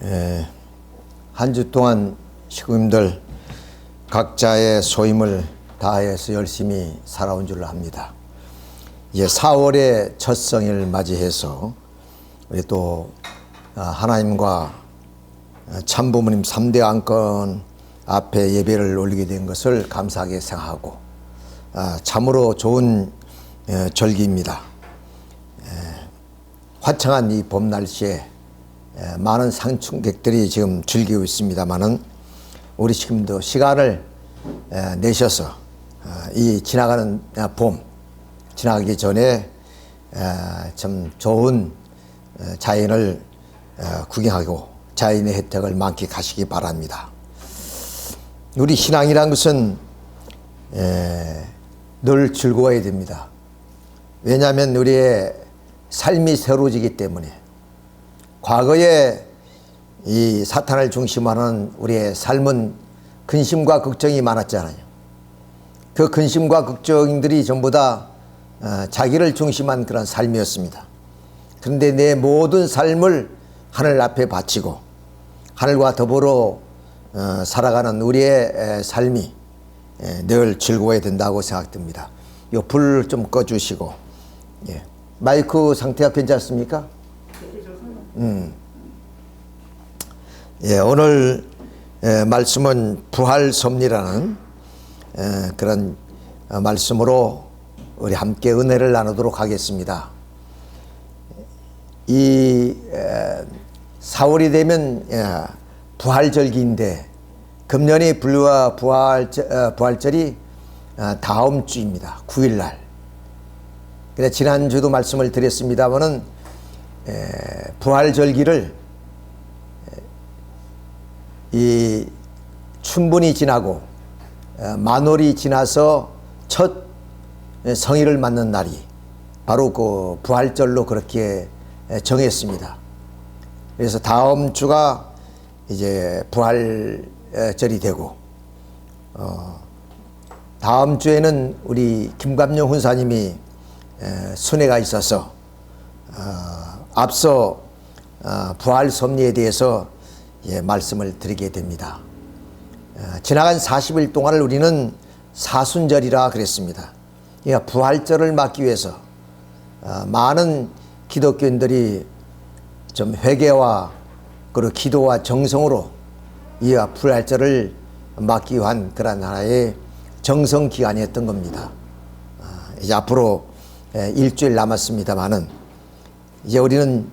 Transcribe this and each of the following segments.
한 주 동안 식구님들 각자의 소임을 다해서 열심히 살아온 줄 압니다. 이제 4월의 첫 성일을 맞이해서 우리 또 하나님과 참부모님 3대 안건 앞에 예배를 올리게 된 것을 감사하게 생각하고 참으로 좋은 절기입니다. 화창한 이 봄 날씨에 많은 상충객들이 지금 즐기고 있습니다만은 우리 지금도 시간을 내셔서 이 지나가는 봄 지나가기 전에 참 좋은 자연을 구경하고 자연의 혜택을 만끽하시기 바랍니다. 우리 신앙이란 것은 늘 즐거워야 됩니다. 왜냐하면 우리의 삶이 새로워지기 때문에 과거에 이 사탄을 중심으로 하는 우리의 삶은 근심과 걱정이 많았잖아요. 그 근심과 걱정들이 전부 다 자기를 중심한 그런 삶이었습니다. 그런데 내 모든 삶을 하늘 앞에 바치고 하늘과 더불어 살아가는 우리의 삶이 늘 즐거워야 된다고 생각됩니다. 요 불 좀 꺼주시고, 마이크 상태가 괜찮습니까? 오늘 말씀은 부활섭리라는 그런 말씀으로 우리 함께 은혜를 나누도록 하겠습니다. 이 4월이 되면 부활절기인데 금년이 불과 부활절이 다음 주입니다. 9일날. 그래서 지난주도 말씀을 드렸습니다마는 부활절기를 이 춘분이 지나고 만월이 지나서 첫 성일을 맞는 날이 바로 그 부활절로 그렇게 정했습니다. 그래서 다음 주가 이제 부활절이 되고 다음 주에는 우리 김감룡 훈사님이 순회가 있어서 앞서 부활 섭리에 대해서 말씀을 드리게 됩니다. 지나간 40일 동안을 우리는 사순절이라 그랬습니다. 그러니까 부활절을 맞기 위해서 많은 기독교인들이 좀 회개와 그리고 기도와 정성으로 이 부활절을 맞기 위한 그런 하나의 정성 기간이었던 겁니다. 이제 앞으로 일주일 남았습니다만은 이제 우리는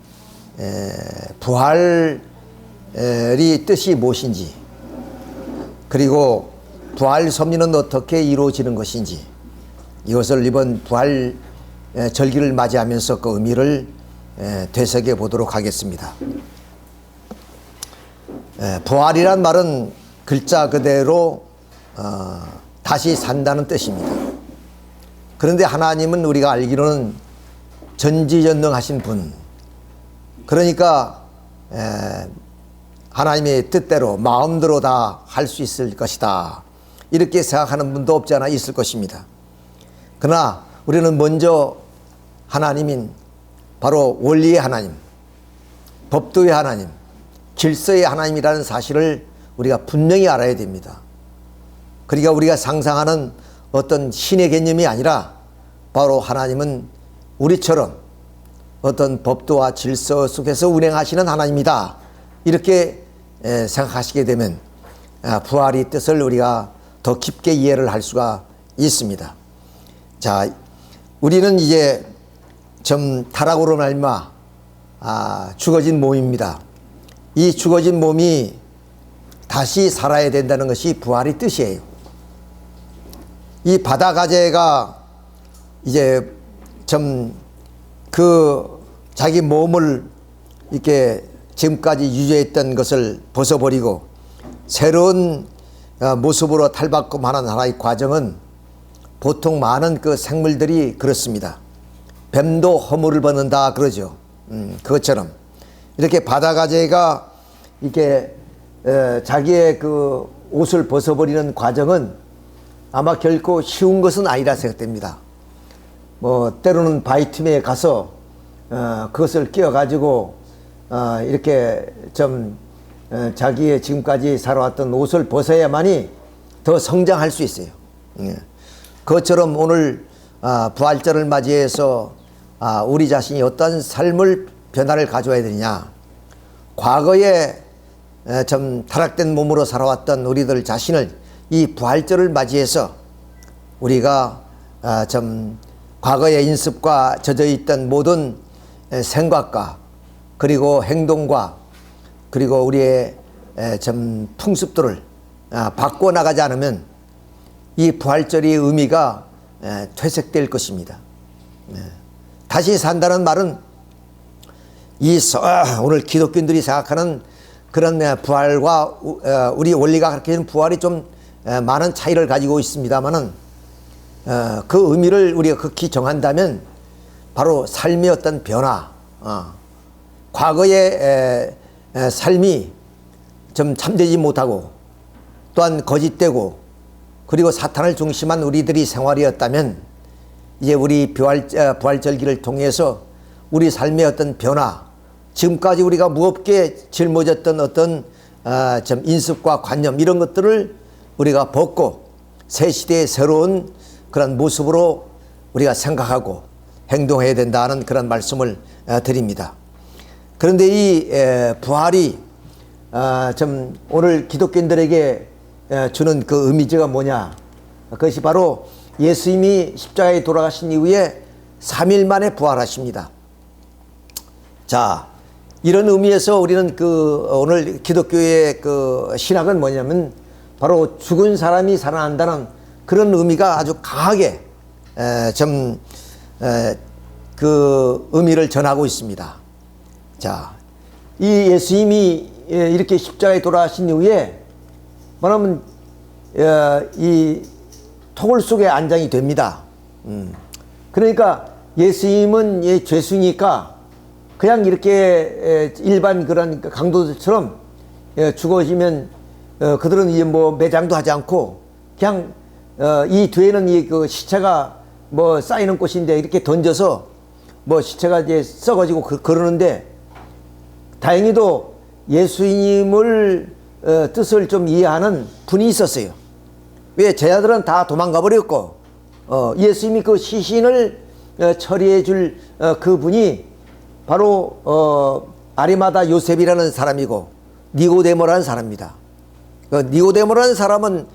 부활이 뜻이 무엇인지 그리고 부활 섭리는 어떻게 이루어지는 것인지 이것을 이번 부활 절기를 맞이하면서 그 의미를 되새겨 보도록 하겠습니다. 부활이란 말은 글자 그대로 다시 산다는 뜻입니다. 그런데 하나님은 우리가 알기로는 전지전능하신 분, 그러니까 하나님의 뜻대로 마음대로 다 할 수 있을 것이다 이렇게 생각하는 분도 없지 않아 있을 것입니다. 그러나 우리는 먼저 하나님인 바로 원리의 하나님, 법도의 하나님, 질서의 하나님이라는 사실을 우리가 분명히 알아야 됩니다. 그러니까 우리가 상상하는 어떤 신의 개념이 아니라 바로 하나님은 우리처럼 어떤 법도와 질서 속에서 운행하시는 하나님이다 이렇게 생각하시게 되면 부활의 뜻을 우리가 더 깊게 이해를 할 수가 있습니다. 자, 우리는 이제 좀 타락으로 말미암아 죽어진 몸입니다. 이 죽어진 몸이 다시 살아야 된다는 것이 부활의 뜻이에요. 이 바다가재가 이제 좀 그 자기 몸을 이렇게 지금까지 유지했던 것을 벗어버리고 새로운 모습으로 탈바꿈하는 하나의 과정은 보통 많은 그 생물들이 그렇습니다. 뱀도 허물을 벗는다 그러죠. 그것처럼 이렇게 바다가재가 이렇게 자기의 그 옷을 벗어버리는 과정은 아마 결코 쉬운 것은 아니라 생각됩니다. 때로는 바위 틈에 가서 그것을 끼워가지고 이렇게 좀 자기의 지금까지 살아왔던 옷을 벗어야만이 더 성장할 수 있어요. 그것처럼 오늘 부활절을 맞이해서 우리 자신이 어떤 삶을 변화를 가져야 되느냐. 과거에 좀 타락된 몸으로 살아왔던 우리들 자신을 이 부활절을 맞이해서 우리가 좀 과거의 인습과 젖어있던 모든 생각과 그리고 행동과 그리고 우리의 좀 풍습들을 바꿔 나가지 않으면 이 부활절의 의미가 퇴색될 것입니다. 다시 산다는 말은 오늘 기독교인들이 생각하는 그런 부활과 우리 원리가 그렇게 되는 부활이 좀 많은 차이를 가지고 있습니다만은 그 의미를 우리가 극히 정한다면 바로 삶의 어떤 변화, 과거의 삶이 좀 참되지 못하고 또한 거짓되고 그리고 사탄을 중심한 우리들이 생활이었다면 이제 우리 부활절기를 통해서 우리 삶의 어떤 변화, 지금까지 우리가 무겁게 짊어졌던 어떤 좀 인습과 관념 이런 것들을 우리가 벗고 새 시대의 새로운 그런 모습으로 우리가 생각하고 행동해야 된다는 그런 말씀을 드립니다. 그런데 이 부활이 좀 오늘 기독교인들에게 주는 그 의미가 뭐냐? 그것이 바로 예수님이 십자가에 돌아가신 이후에 3일 만에 부활하십니다. 자, 이런 의미에서 우리는 오늘 기독교의 그 신학은 뭐냐면 바로 죽은 사람이 살아난다는 그런 의미가 아주 강하게 그 의미를 전하고 있습니다. 자, 이 예수님이 이렇게 십자가에 돌아가신 이후에 뭐냐면 이 토굴 속에 안장이 됩니다. 그러니까 예수님은 죄수니까 그냥 이렇게 일반 그런 강도들처럼 죽어지면 그들은 이제 뭐 매장도 하지 않고 그냥 이 뒤에는 이 그 시체가 뭐 쌓이는 곳인데 이렇게 던져서 뭐 시체가 이제 썩어지고 그러는데 다행히도 예수님을 뜻을 좀 이해하는 분이 있었어요. 왜 제자들은 다 도망가 버렸고 예수님이 그 시신을 처리해 줄 그분이 바로 아리마다 요셉이라는 사람이고 니고데모라는 사람입니다. 니고데모라는 사람은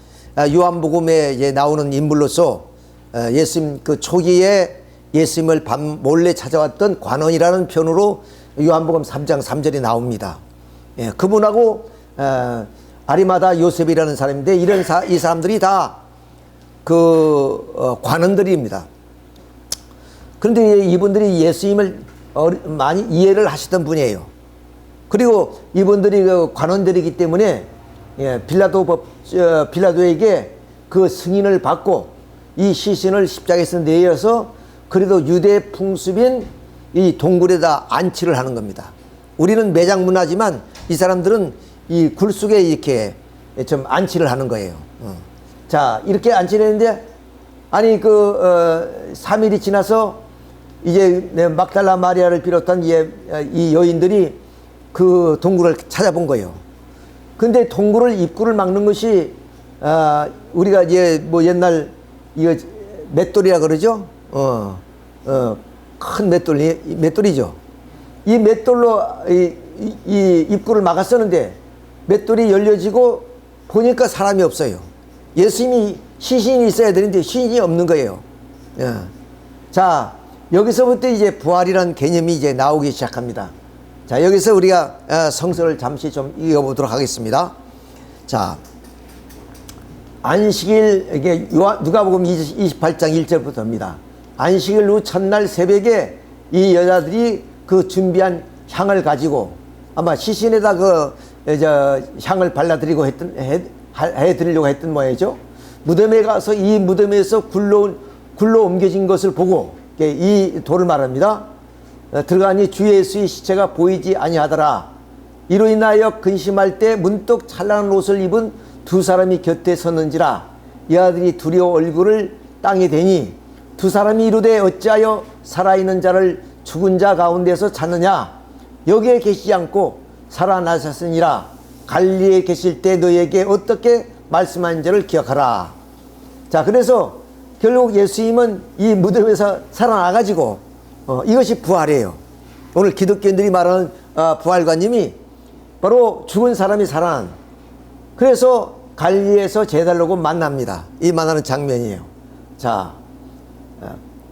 요한복음에 이제 나오는 인물로서 예수님 그 초기에 예수님을 몰래 찾아왔던 관원이라는 편으로 요한복음 3장 3절이 나옵니다. 그분하고 아리마다 요셉이라는 사람인데 이 사람들이 다 그 관원들입니다. 그런데 이분들이 예수님을 많이 이해를 하시던 분이에요. 그리고 이분들이 그 관원들이기 때문에 빌라도에게 그 승인을 받고 이 시신을 십자가에서 내어서 그래도 유대 풍습인 이 동굴에다 안치를 하는 겁니다. 우리는 매장 문화지만 이 사람들은 이 굴 속에 이렇게 좀 안치를 하는 거예요. 자, 이렇게 안치를 했는데 아니 3일이 지나서 이제 막달라 마리아를 비롯한 이 여인들이 그 동굴을 찾아본 거예요. 근데 동굴을 입구를 막는 것이 우리가 이제 뭐 옛날 이거 맷돌이라 그러죠. 큰 맷돌이죠. 이 맷돌로 이 입구를 막았었는데 맷돌이 열려지고 보니까 사람이 없어요. 예수님이 시신이 있어야 되는데 시신이 없는 거예요. 자, 여기서부터 이제 부활이라는 개념이 이제 나오기 시작합니다. 자, 여기서 우리가 성서를 잠시 좀 읽어보도록 하겠습니다. 자, 안식일, 이게 누가복음 28장 1절부터입니다. 안식일 후 첫날 새벽에 이 여자들이 그 준비한 향을 가지고 아마 시신에다 향을 발라드리고 해드리려고 했던 모양이죠. 무덤에 가서 이 무덤에서 굴로 옮겨진 것을 보고 이 돌을 말합니다. 들어가니 주 예수의 시체가 보이지 아니하더라. 이로 인하여 근심할 때 문득 찬란한 옷을 입은 두 사람이 곁에 섰는지라. 이 아들이 두려워 얼굴을 땅에 대니 두 사람이 이르되 어찌하여 살아있는 자를 죽은 자 가운데서 찾느냐. 여기에 계시지 않고 살아나셨으니라. 갈릴리에 계실 때 너에게 어떻게 말씀한지를 기억하라. 자, 그래서 결국 예수님은 이 무덤에서 살아나가지고 이것이 부활이에요. 오늘 기독교인들이 말하는 부활관념이 바로 죽은 사람이 살아난, 그래서 갈릴리에서 제달로고 만납니다. 이 만나는 장면이에요. 자,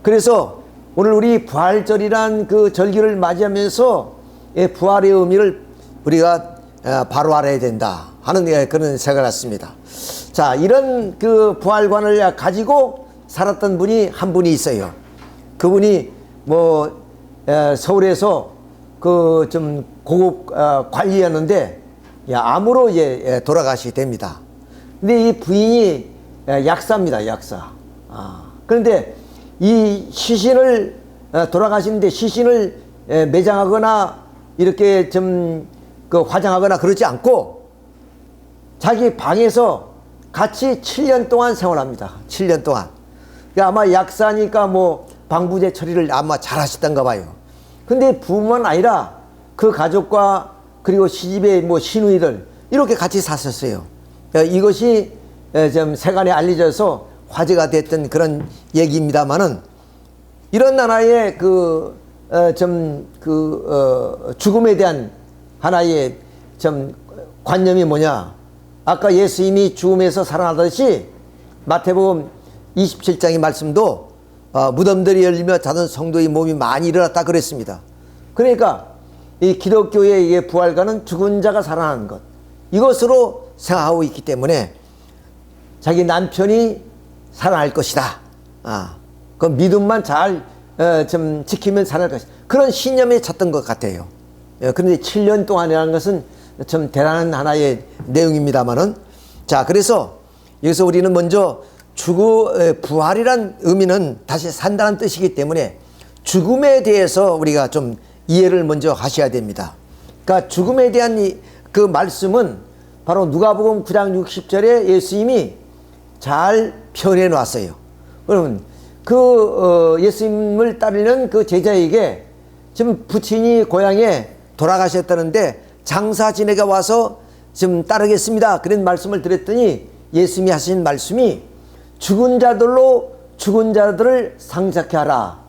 그래서 오늘 우리 부활절이란 그 절기를 맞이하면서 부활의 의미를 우리가 바로 알아야 된다 하는 그런 생각을 했습니다. 자, 이런 그 부활관을 가지고 살았던 분이 한 분이 있어요. 그분이 뭐 서울에서 그 좀 고급 관리였는데 암으로 이제 돌아가시게 됩니다. 근데 이 부인이 약사입니다, 약사. 그런데 이 시신을 돌아가시는데 시신을 매장하거나 이렇게 좀 그 화장하거나 그러지 않고 자기 방에서 같이 7년 동안 생활합니다. 7년 동안. 그러니까 아마 약사니까 뭐 방부제 처리를 아마 잘 하시던가 봐요. 근데 부부만 아니라 그 가족과 그리고 시집의 뭐 시누이들 이렇게 같이 샀었어요. 이것이 좀 세간에 알려져서 화제가 됐던 그런 얘기입니다만은, 이런 하나의 죽음에 대한 하나의 좀 관념이 뭐냐. 아까 예수님이 죽음에서 살아나듯이 마태복음 27장의 말씀도 무덤들이 열리며 자던 성도의 몸이 많이 일어났다 그랬습니다. 그러니까 이 기독교의 부활과는 죽은 자가 살아나는 것, 이것으로 생각하고 있기 때문에 자기 남편이 살아날 것이다. 그 믿음만 잘 좀 지키면 살아날 것이다. 그런 신념에 찼던 것 같아요. 그런데 7년 동안이라는 것은 참 대단한 하나의 내용입니다만은, 자, 그래서 여기서 우리는 먼저 부활이란 의미는 다시 산다는 뜻이기 때문에 죽음에 대해서 우리가 좀 이해를 먼저 하셔야 됩니다. 그러니까 죽음에 대한 그 말씀은 바로 누가복음 9장 60절에 예수님이 잘 표현해 놨어요. 그러면 예수님을 따르는 그 제자에게 지금 부친이 고향에 돌아가셨다는데 장사 지내가 와서 좀 따르겠습니다, 그런 말씀을 드렸더니 예수님이 하신 말씀이 죽은 자들로 죽은 자들을 상속케 하라.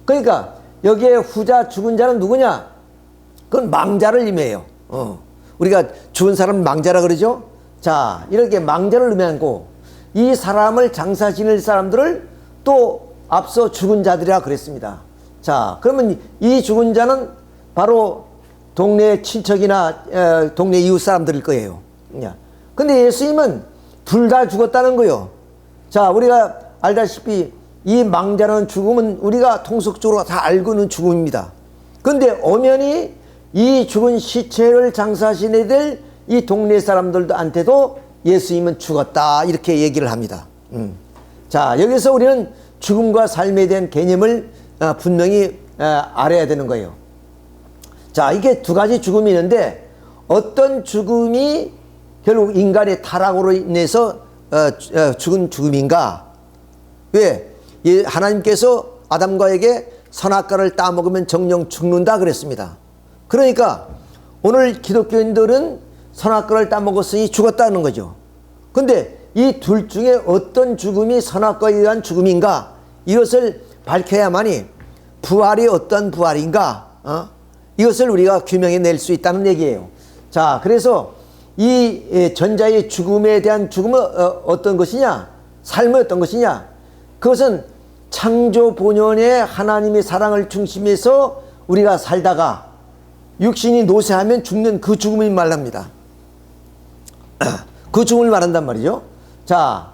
그러니까 여기에 후자 죽은 자는 누구냐? 그건 망자를 의미해요. 우리가 죽은 사람 망자라 그러죠. 자, 이렇게 망자를 의미하고 이 사람을 장사 지낼 사람들을 또 앞서 죽은 자들이라 그랬습니다. 자, 그러면 이 죽은 자는 바로 동네 친척이나 동네 이웃 사람들일 거예요. 근데 예수님은 둘 다 죽었다는 거예요. 자, 우리가 알다시피 이 망자라는 죽음은 우리가 통속적으로 다 알고 있는 죽음입니다. 근데 엄연히 이 죽은 시체를 장사하시는 애들, 이 동네 사람들한테도 예수님은 죽었다, 이렇게 얘기를 합니다. 자, 여기서 우리는 죽음과 삶에 대한 개념을 분명히 알아야 되는 거예요. 자, 이게 두 가지 죽음이 있는데, 어떤 죽음이 결국 인간의 타락으로 인해서 죽은 죽음인가? 왜? 하나님께서 아담과에게 선악과를 따먹으면 정령 죽는다 그랬습니다. 그러니까 오늘 기독교인들은 선악과를 따먹었으니 죽었다는 거죠. 근데 이 둘 중에 어떤 죽음이 선악과에 의한 죽음인가? 이것을 밝혀야만이 부활이 어떤 부활인가? 이것을 우리가 규명해 낼 수 있다는 얘기예요. 자, 그래서 이 전자의 죽음에 대한 죽음은 어떤 것이냐? 삶은 어떤 것이냐? 그것은 창조 본연의 하나님의 사랑을 중심해서 우리가 살다가 육신이 노쇠하면 죽는 그 죽음을 말합니다. 그 죽음을 말한단 말이죠. 자,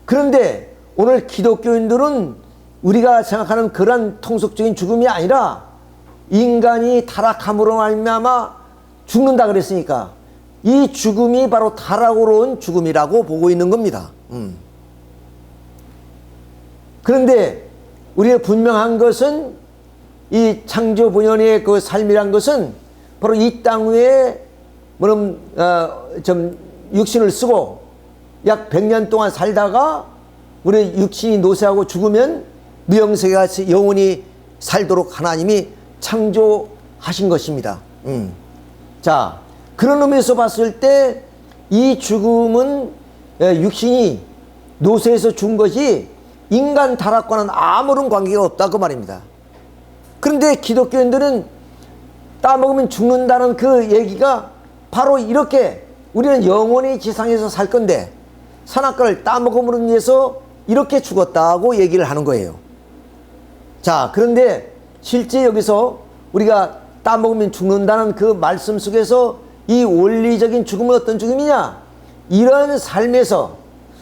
그런데 오늘 기독교인들은 우리가 생각하는 그런 통속적인 죽음이 아니라 인간이 타락함으로 말미암아 죽는다 그랬으니까 이 죽음이 바로 타락으로 온 죽음이라고 보고 있는 겁니다. 그런데 우리가 분명한 것은 이 창조 본연의 그 삶이란 것은 바로 이 땅 위에 좀 육신을 쓰고 약 100년 동안 살다가 우리 육신이 노쇠하고 죽으면 무영세가 영원히 살도록 하나님이 창조하신 것입니다. 자, 그런 의미에서 봤을 때 이 죽음은 육신이 노쇠에서 죽은 것이 인간 타락과는 아무런 관계가 없다 그 말입니다. 그런데 기독교인들은 따먹으면 죽는다는 그 얘기가 바로 이렇게 우리는 영원히 지상에서 살 건데 선악과를 따먹음으로 인해서 이렇게 죽었다고 얘기를 하는 거예요. 자, 그런데 실제 여기서 우리가 따먹으면 죽는다는 그 말씀 속에서 이 원리적인 죽음은 어떤 죽음이냐? 이런 삶에서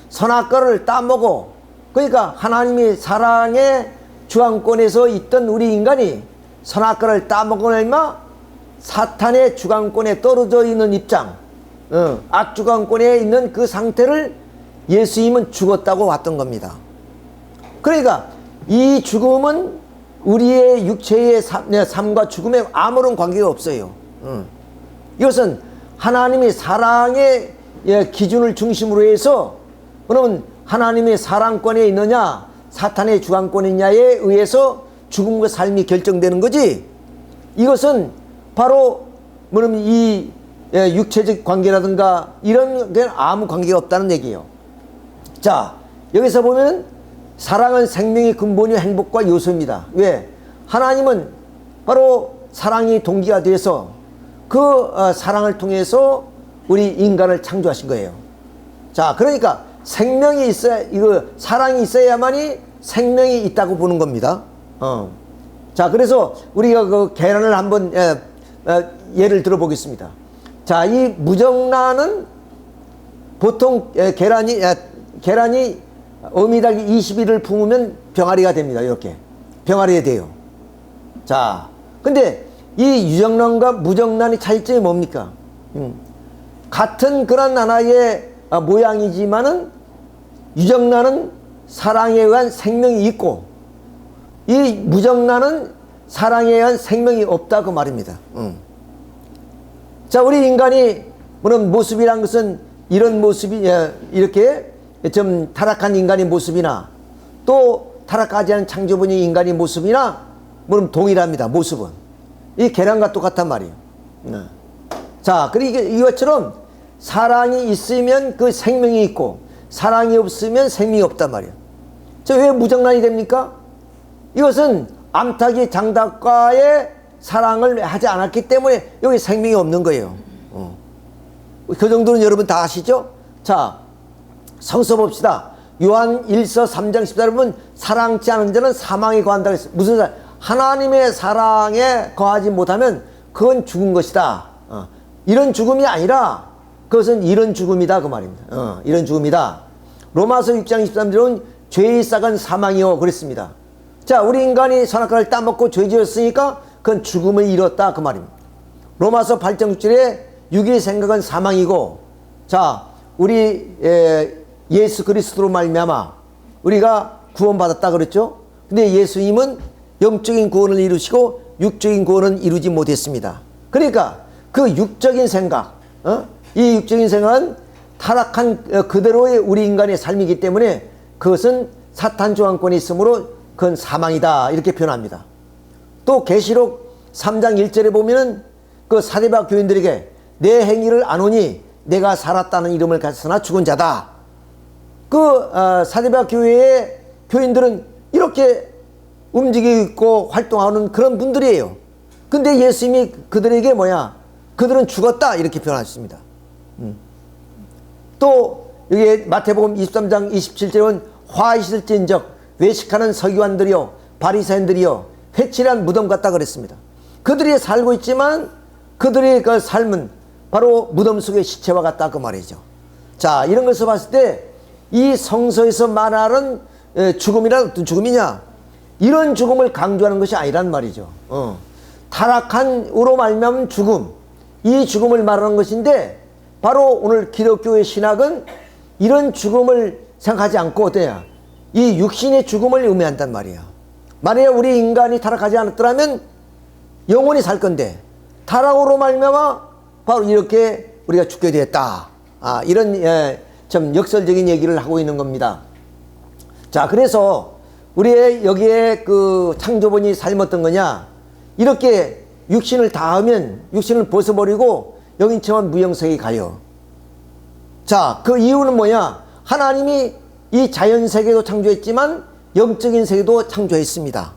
선악과를 따먹어, 그러니까 하나님의 사랑의 주관권에서 있던 우리 인간이 선악과를 따먹으면 사탄의 주관권에 떨어져 있는 입장, 악주관권에 있는 그 상태를 예수님은 죽었다고 봤던 겁니다. 그러니까 이 죽음은 우리의 육체의 삶과 죽음에 아무런 관계가 없어요. 이것은 하나님의 사랑의 기준을 중심으로 해서, 그러면 하나님의 사랑권에 있느냐 사탄의 주관권에 있냐에 의해서 죽음과 삶이 결정되는 거지, 이것은 바로 뭐냐면 이 육체적 관계라든가 이런 게 아무 관계가 없다는 얘기예요. 자, 여기서 보면 사랑은 생명의 근본이 행복과 요소입니다. 왜? 하나님은 바로 사랑이 동기가 돼서 그 사랑을 통해서 우리 인간을 창조하신 거예요. 자, 그러니까 생명이 있어야, 이거 사랑이 있어야만이 생명이 있다고 보는 겁니다. 자, 그래서 우리가 그 계란을 한번 예를 들어 보겠습니다. 자, 이 무정란은 보통 계란이 어미닭이 20일을 품으면 병아리가 됩니다. 이렇게 병아리가 돼요. 자, 근데 이 유정란과 무정란의 차이점이 뭡니까? 같은 그런 하나의 모양이지만은 유정란은 사랑에 의한 생명이 있고 이 무정란은 사랑에 의한 생명이 없다 그 말입니다. 자, 우리 인간이 그런 모습이란 것은 이런 모습이 이렇게 좀 타락한 인간의 모습이나 또 타락하지 않은 창조본의 인간의 모습이나 물론 동일합니다. 모습은 이 계란과 똑같단 말이에요. 자, 그러니까 이것처럼 사랑이 있으면 그 생명이 있고 사랑이 없으면 생명이 없단 말이에요. 자, 왜 무정란이 됩니까? 이것은 암탉이 장닭과의 사랑을 하지 않았기 때문에 여기 생명이 없는 거예요. 그 정도는 여러분 다 아시죠? 자, 성서 봅시다. 요한 1서 3장 14절 보면 사랑치 않은 자는 사망에 거한다고 했어요. 무슨 말? 하나님의 사랑에 거하지 못하면 그건 죽은 것이다. 이런 죽음이 아니라 그것은 이런 죽음이다 그 말입니다. 이런 죽음이다. 로마서 6장 23절은 죄의 싹은 사망이요 그랬습니다. 자, 우리 인간이 선악과를 따먹고 죄 지었으니까 그건 죽음을 이뤘다 그 말입니다. 로마서 8장 6절에 육의 생각은 사망이고, 자, 우리 예수 그리스도로 말미암아 우리가 구원받았다 그랬죠. 근데 예수님은 영적인 구원을 이루시고 육적인 구원은 이루지 못했습니다. 그러니까 그 육적인 생각, 이 육적인 생각은 타락한 그대로의 우리 인간의 삶이기 때문에 그것은 사탄 주관권에 있으므로 그건 사망이다 이렇게 표현합니다. 또 계시록 3장 1절에 보면은 그 사대박 교인들에게 내 행위를 아노니 내가 살았다는 이름을 가졌으나 죽은 자다. 그 사대박 교회의 교인들은 이렇게 움직이고 있고 활동하는 그런 분들이에요. 근데 예수님이 그들에게 뭐야? 그들은 죽었다 이렇게 표현하셨습니다. 또 여기 마태복음 23장 27절은 화 있을진적 외식하는 서기관들이요 바리새인들이요 회칠한 무덤 같다 그랬습니다. 그들이 살고 있지만 그들의 그 삶은 바로 무덤 속의 시체와 같다 그 말이죠. 자, 이런 것을 봤을 때 이 성서에서 말하는 죽음이란 어떤 죽음이냐? 이런 죽음을 강조하는 것이 아니란 말이죠. 타락한으로 말미암은 죽음, 이 죽음을 말하는 것인데 바로 오늘 기독교의 신학은 이런 죽음을 생각하지 않고 어떠냐? 이 육신의 죽음을 의미한단 말이야. 만약에 우리 인간이 타락하지 않았더라면 영원히 살 건데 타락으로 말미암아 바로 이렇게 우리가 죽게 되었다. 이런 좀 역설적인 얘기를 하고 있는 겁니다. 자, 그래서 우리의 여기에 그 창조본이 삶 어떤 거냐? 이렇게 육신을 닿으면 육신을 벗어버리고 영인체만 무형세계에 가요. 자, 그 이유는 뭐냐? 하나님이 이 자연세계도 창조했지만 영적인 세계도 창조했습니다.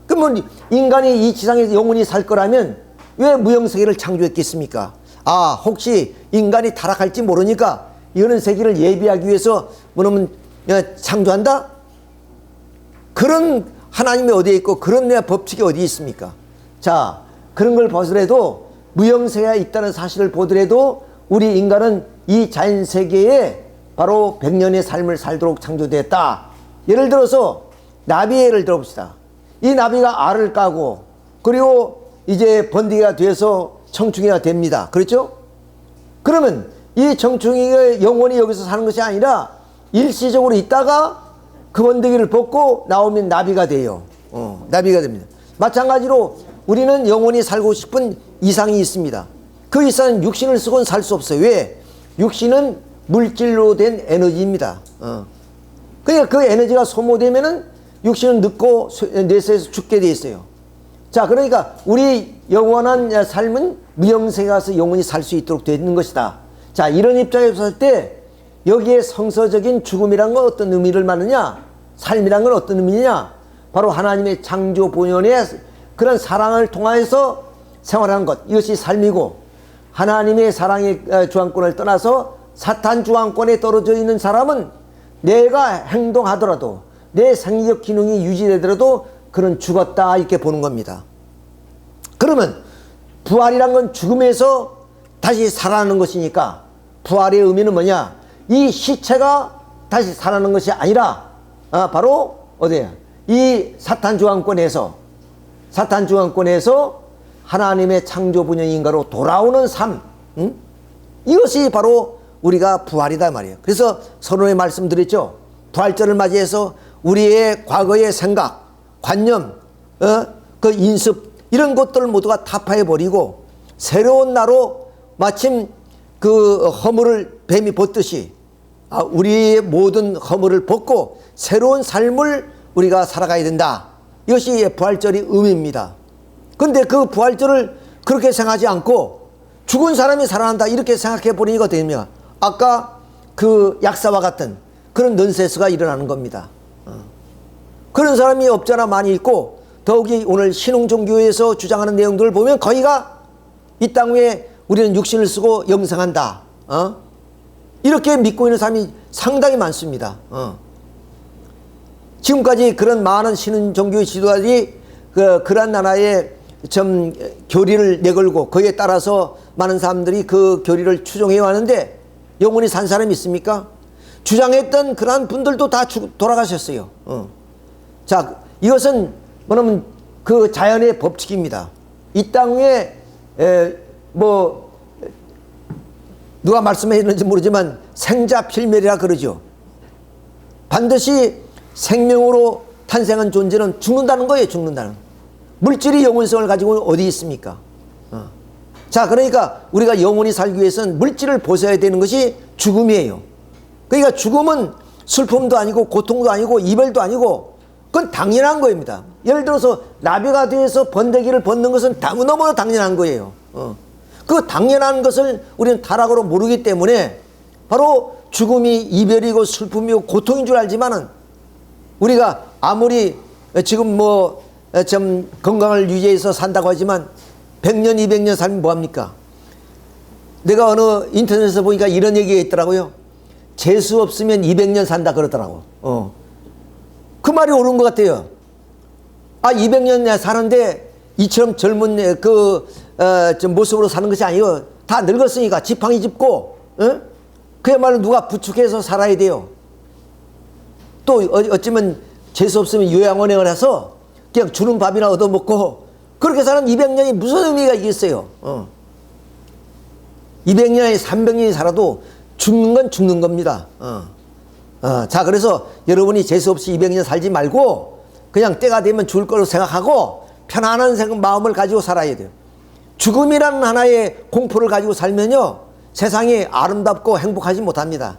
그러면 인간이 이 지상에서 영원히 살 거라면 왜 무형세계를 창조했겠습니까? 아, 혹시 인간이 타락할지 모르니까 이런 세계를 예비하기 위해서 뭐냐면 창조한다? 그런 하나님이 어디에 있고 그런 내 법칙이 어디에 있습니까? 자, 그런 걸 보더라도 무형세계가 있다는 사실을 보더라도 우리 인간은 이 자연세계에 바로 100년의 삶을 살도록 창조되었다. 예를 들어서 나비의 예를 들어봅시다. 이 나비가 알을 까고 그리고 이제 번데기가 돼서 청충이가 됩니다. 그렇죠? 그러면 이 청충이가 영원히 여기서 사는 것이 아니라 일시적으로 있다가 그 번데기를 벗고 나오면 나비가 돼요. 나비가 됩니다. 마찬가지로 우리는 영원히 살고 싶은 이상이 있습니다. 그 이상은 육신을 쓰고는 살 수 없어요. 왜? 육신은 물질로 된 에너지입니다. 그러니까 그 에너지가 소모되면은 육신은 늙고 뇌세에서 죽게 돼 있어요. 자, 그러니까 우리 영원한 삶은 무형세계에 가서 영원히 살 수 있도록 되어 있는 것이다. 자, 이런 입장에서 봤을 때 여기에 성서적인 죽음이란 건 어떤 의미를 말하느냐? 삶이란 건 어떤 의미냐? 바로 하나님의 창조 본연의 그런 사랑을 통하여서 생활하는 것, 이것이 삶이고, 하나님의 사랑의 주관권을 떠나서 사탄 주관권에 떨어져 있는 사람은 내가 행동하더라도 내 생리적 기능이 유지되더라도 그는 죽었다, 이렇게 보는 겁니다. 그러면 부활이란 건 죽음에서 다시 살아나는 것이니까 부활의 의미는 뭐냐? 이 시체가 다시 살아나는 것이 아니라 바로 어디야? 이 사탄 주관권에서 하나님의 창조 분야 인가로 돌아오는 삶, 이것이 바로 우리가 부활이다 말이에요. 그래서 서론에 말씀드렸죠. 부활절을 맞이해서 우리의 과거의 생각, 관념, 그 인습, 이런 것들을 모두가 타파해버리고 새로운 나로 마침 그 허물을 뱀이 벗듯이 우리의 모든 허물을 벗고 새로운 삶을 우리가 살아가야 된다. 이것이 부활절의 의미입니다. 그런데 그 부활절을 그렇게 생각하지 않고 죽은 사람이 살아난다 이렇게 생각해 버리니까 되면 아까 그 약사와 같은 그런 넌센스가 일어나는 겁니다. 그런 사람이 없잖아 많이 있고, 더욱이 오늘 신흥종교에서 주장하는 내용들을 보면 거의가 이 땅 위에 우리는 육신을 쓰고 영생한다, 이렇게 믿고 있는 사람이 상당히 많습니다. 지금까지 그런 많은 신흥종교의 지도자들이 그러한 나라의 좀 교리를 내걸고 거기에 따라서 많은 사람들이 그 교리를 추종해 왔는데 영원히 산 사람이 있습니까? 주장했던 그러한 분들도 다 돌아가셨어요. 자, 이것은 뭐냐면 그 자연의 법칙입니다. 이 땅 위에 뭐 누가 말씀했는지 모르지만 생자필멸이라 그러죠. 반드시 생명으로 탄생한 존재는 죽는다는 거예요. 죽는다는. 물질이 영원성을 가지고 어디 있습니까? 자, 그러니까 우리가 영원히 살기 위해서는 물질을 벗어야 되는 것이 죽음이에요. 그러니까 죽음은 슬픔도 아니고 고통도 아니고 이별도 아니고 그건 당연한 거입니다. 예를 들어서 나비가 되어서 번데기를 벗는 것은 너무나 당연한 거예요. 그 당연한 것을 우리는 타락으로 모르기 때문에 바로 죽음이 이별이고 슬픔이고 고통인 줄 알지만은 우리가 아무리 지금 뭐 좀 건강을 유지해서 산다고 하지만 100년, 200년 살면 뭐합니까? 내가 어느 인터넷에서 보니까 이런 얘기가 있더라고요. 재수 없으면 200년 산다 그러더라고. 그 말이 옳은 것 같아요. 200년 사는데 이처럼 젊은 좀 모습으로 사는 것이 아니고 다 늙었으니까 지팡이 짚고, 그야말로 누가 부축해서 살아야 돼요. 또 어쩌면 재수 없으면 요양원에 가서 그냥 주는 밥이나 얻어먹고 그렇게 사는 200년이 무슨 의미가 있겠어요. 200년이 300년이 살아도 죽는 건 죽는 겁니다. 자, 그래서 여러분이 재수없이 200년 살지 말고 그냥 때가 되면 죽을 거로 생각하고 편안한 마음을 가지고 살아야 돼요. 죽음이라는 하나의 공포를 가지고 살면요 세상이 아름답고 행복하지 못합니다.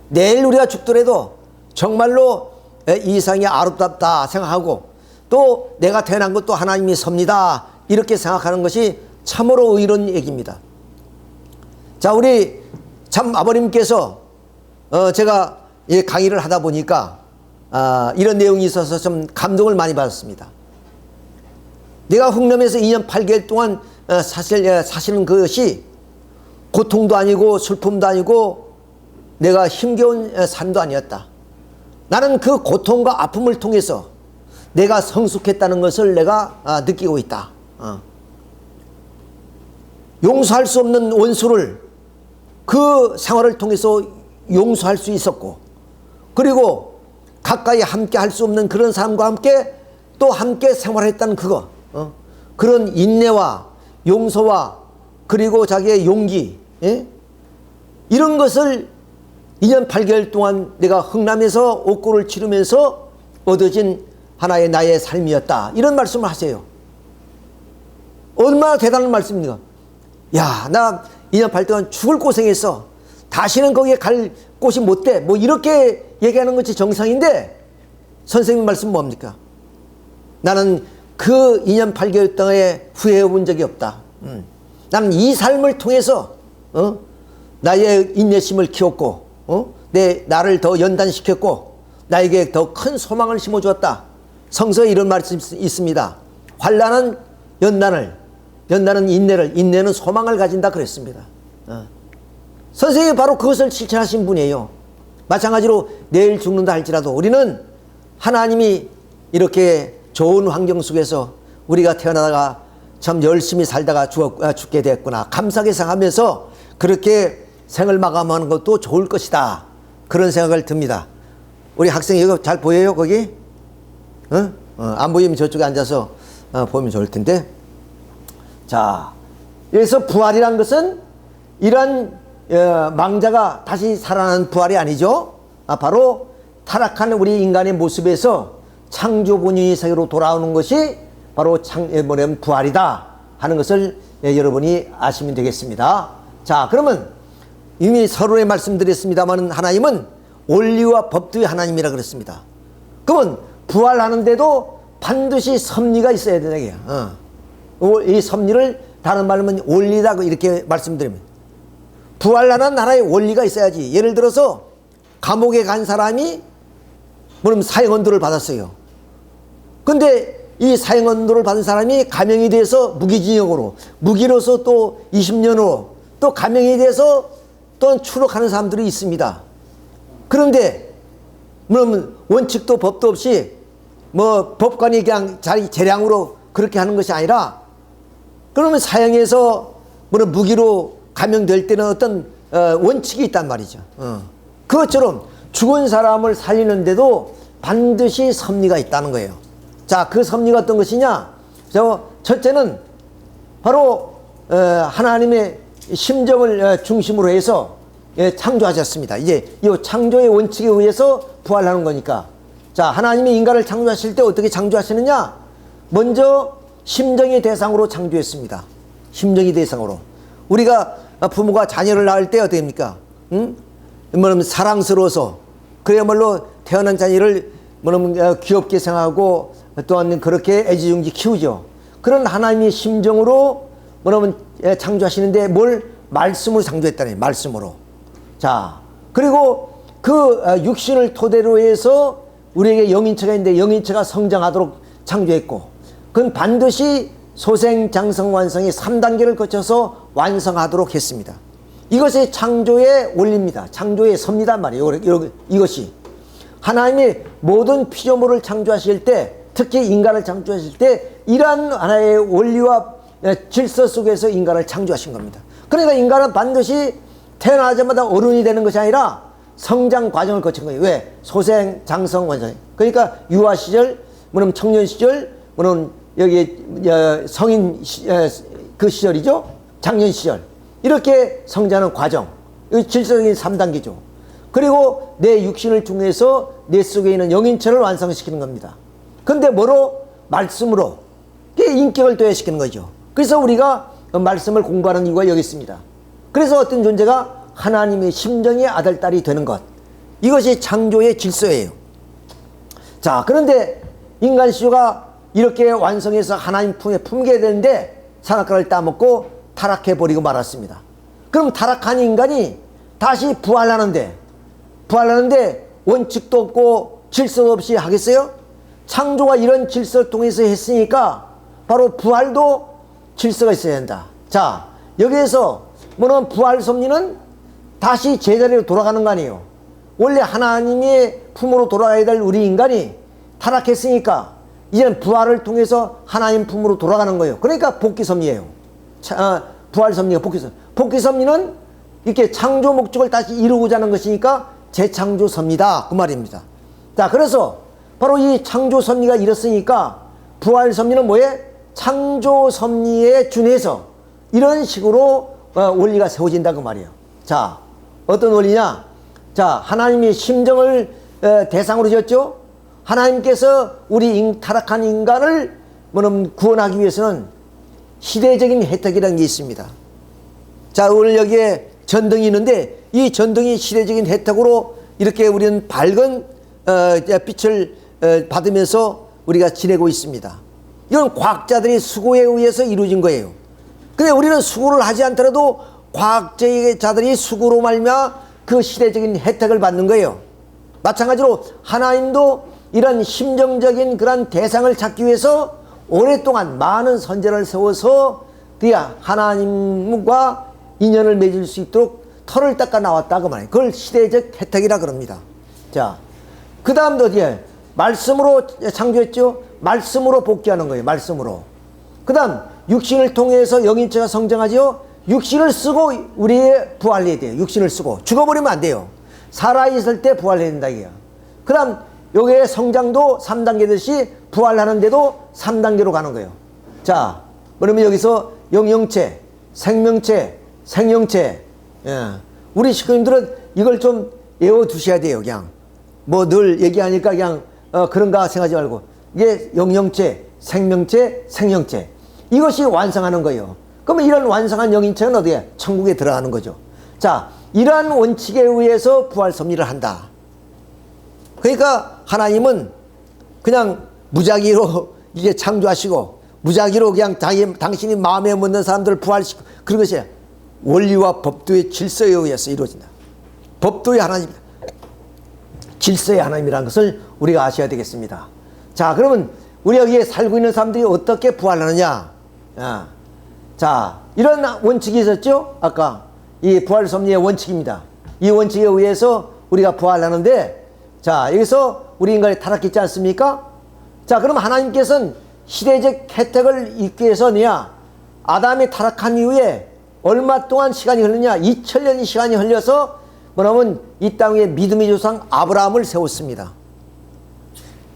내일 우리가 죽더라도 정말로 이 세상이 아름답다 생각하고 또 내가 태어난 것도 하나님이 섭니다 이렇게 생각하는 것이 참으로 의로운 얘기입니다. 자, 우리 참 아버님께서 제가 강의를 하다 보니까 이런 내용이 있어서 좀 감동을 많이 받았습니다. 내가 흥남에서 2년 8개월 동안 사시는 것이 고통도 아니고 슬픔도 아니고 내가 힘겨운 삶도 아니었다. 나는 그 고통과 아픔을 통해서 내가 성숙했다는 것을 내가 느끼고 있다. 용서할 수 없는 원수를 그 생활을 통해서 용서할 수 있었고, 그리고 가까이 함께 할 수 없는 그런 사람과 함께 또 함께 생활했다는 그거, 그런 인내와 용서와 그리고 자기의 용기, 이런 것을 2년 8개월 동안 내가 흥남에서 옥고를 치르면서 얻어진 하나의 나의 삶이었다. 이런 말씀을 하세요. 얼마나 대단한 말씀입니까? 야, 나 2년 8개월 동안 죽을 고생했어. 다시는 거기에 갈 곳이 못 돼. 뭐 이렇게 얘기하는 것이 정상인데, 선생님 말씀 뭡니까? 나는 그 2년 8개월 동안에 후회해 본 적이 없다. 나는 이 삶을 통해서 나의 인내심을 키웠고, 나를 더 연단시켰고, 나에게 더 큰 소망을 심어주었다. 성서에 이런 말씀이 있습니다. 환난은 연단은 인내를, 인내는 소망을 가진다 그랬습니다. 선생님이 바로 그것을 실천하신 분이에요. 마찬가지로 내일 죽는다 할지라도 우리는 하나님이 이렇게 좋은 환경 속에서 우리가 태어나다가 참 열심히 살다가 죽게 됐구나, 감사하게 생각하면서 그렇게 생을 마감하는 것도 좋을 것이다, 그런 생각을 듭니다. 우리 학생이 이거 잘 보여요 거기? 안 보이면 저쪽에 앉아서 보면 좋을 텐데. 자, 그래서 부활이란 것은 이런 망자가 다시 살아나는 부활이 아니죠. 바로 타락한 우리 인간의 모습에서 창조 본인의 세계로 돌아오는 것이 바로 부활이다 하는 것을 여러분이 아시면 되겠습니다. 자, 그러면 이미 서론에 말씀드렸습니다만 하나님은 원리와 법도의 하나님이라 그랬습니다. 그러면 부활하는데도 반드시 섭리가 있어야 되는 거예요. 이 섭리를 다른 말로 하면 원리다 이렇게 말씀드리면, 부활하는 나라의 원리가 있어야지. 예를 들어서 감옥에 간 사람이 물론 사형언도를 받았어요. 근데 이 사형언도를 받은 사람이 감형이 돼서 무기징역으로, 무기로서 또 20년으로 또 감형이 돼서 또 추록하는 사람들이 있습니다. 그런데 물론 원칙도 법도 없이 뭐 법관이 그냥 자기 재량으로 그렇게 하는 것이 아니라, 그러면 사형에서 물론 무기로 감형될 때는 어떤 원칙이 있단 말이죠. 그것처럼 죽은 사람을 살리는데도 반드시 섭리가 있다는 거예요. 자, 그 섭리가 어떤 것이냐? 첫째는 바로 하나님의 심정을 중심으로 해서 창조하셨습니다. 이제 이 창조의 원칙에 의해서 부활하는 거니까. 자, 하나님이 인간을 창조하실 때 어떻게 창조하시느냐? 먼저 심정의 대상으로 창조했습니다. 심정의 대상으로. 우리가 부모가 자녀를 낳을 때 어떻습니까? 뭐냐면 사랑스러워서, 그야말로 태어난 자녀를 뭐냐면 귀엽게 생각하고 또한 그렇게 애지중지 키우죠. 그런 하나님의 심정으로 뭐냐면 창조하시는데 뭘 말씀으로 창조했다니, 말씀으로. 자, 그리고 그 육신을 토대로 해서 우리에게 영인체가 있는데 영인체가 성장하도록 창조했고, 그건 반드시 소생, 장성, 완성의 3단계를 거쳐서 완성하도록 했습니다. 이것이 창조의 원리입니다. 창조의 섭리단 말이에요. 이것이 하나님이 모든 피조물을 창조하실 때, 특히 인간을 창조하실 때 이러한 하나의 원리와 질서 속에서 인간을 창조하신 겁니다. 그러니까 인간은 반드시 태어나자마자 어른이 되는 것이 아니라 성장 과정을 거친 거예요. 왜? 소생, 장성, 완성. 그러니까 유아 시절, 물론 청년 시절, 물론 여기 성인 그 시절이죠. 장년 시절. 이렇게 성장하는 과정. 이 질서적인 3단계죠. 그리고 내 육신을 통해서 내 속에 있는 영인체를 완성시키는 겁니다. 근데 뭐로? 말씀으로. 인격을 도약시키는 거죠. 그래서 우리가 말씀을 공부하는 이유가 여기 있습니다. 그래서 어떤 존재가 하나님의 심정의 아들, 딸이 되는 것. 이것이 창조의 질서예요. 자, 그런데 인간 시조가 이렇게 완성해서 하나님 품에 품게 되는데 선악과를 따먹고 타락해버리고 말았습니다. 그럼 타락한 인간이 다시 부활하는데 원칙도 없고 질서도 없이 하겠어요? 창조가 이런 질서를 통해서 했으니까 바로 부활도 질서가 있어야 한다. 자, 여기에서 뭐는 부활 섭리는 다시 제자리로 돌아가는 거 아니에요. 원래 하나님의 품으로 돌아가야 될 우리 인간이 타락했으니까 이제는 부활을 통해서 하나님 품으로 돌아가는 거예요. 그러니까 복귀 섭리예요. 부활 섭리가 복귀 섭리. 복귀 섭리는 이렇게 창조 목적을 다시 이루고자 하는 것이니까 재창조 섭리다 그 말입니다. 자, 그래서 바로 이 창조 섭리가 이렇으니까 부활 섭리는 뭐에? 창조 섭리에 준해서 이런 식으로 원리가 세워진다 그 말이에요. 자, 어떤 원리냐? 자, 하나님이 심정을 대상으로 지었죠. 하나님께서 우리 타락한 인간을 구원하기 위해서는 시대적인 혜택이라는 게 있습니다. 자, 오늘 여기에 전등이 있는데 이 전등이 시대적인 혜택으로 이렇게 우리는 밝은 빛을 받으면서 우리가 지내고 있습니다. 이건 과학자들이 수고에 의해서 이루어진 거예요. 근데 우리는 수고를 하지 않더라도 과학자들이 수고로 말미암아 그 시대적인 혜택을 받는 거예요. 마찬가지로 하나님도 이런 심정적인 그런 대상을 찾기 위해서 오랫동안 많은 선제를 세워서 그야 하나님과 인연을 맺을 수 있도록 털을 닦아 나왔다 그 말이에요. 그걸 시대적 혜택이라 그럽니다. 자, 그 다음도 어디에 말씀으로 창조했죠. 말씀으로 복귀하는 거예요. 말씀으로. 그 다음 육신을 통해서 영인체가 성장하죠. 육신을 쓰고 우리의 부활해야 돼요. 육신을 쓰고 죽어버리면 안 돼요. 살아있을 때 부활해야 된다 이게요. 그 다음 요게 성장도 3단계듯이 부활하는데도 3단계로 가는 거예요. 자, 그러면 여기서 영영체, 생명체, 생명체. 예. 우리 식구님들은 이걸 좀 외워두셔야 돼요. 그냥 뭐 늘 얘기하니까 그냥 그런가 생각하지 말고 이게 영영체, 생명체, 생명체 이것이 완성하는 거예요. 그러면 이런 완성한 영인체는 어디에? 천국에 들어가는 거죠. 자, 이러한 원칙에 의해서 부활 섭리를 한다. 그러니까 하나님은 그냥 무작위로 이게 창조하시고 무작위로 그냥 당신이 마음에 묻는 사람들을 부활시키고 그런 것이 원리와 법도의 질서에 의해서 이루어진다. 법도의 하나님, 질서의 하나님이라는 것을 우리가 아셔야 되겠습니다. 자, 그러면 우리 여기에 살고 있는 사람들이 어떻게 부활하느냐? 자, 이런 원칙이 있었죠? 아까 이 부활 섭리의 원칙입니다. 이 원칙에 의해서 우리가 부활하는데, 자, 여기서 우리 인간이 타락했지 않습니까? 자, 그럼 하나님께서는 시대적 혜택을 입기 위해서 아담이 타락한 이후에 얼마 동안 시간이 흐르냐? 2000년의 시간이 흘려서 뭐냐면 이 땅 위에 믿음의 조상 아브라함을 세웠습니다.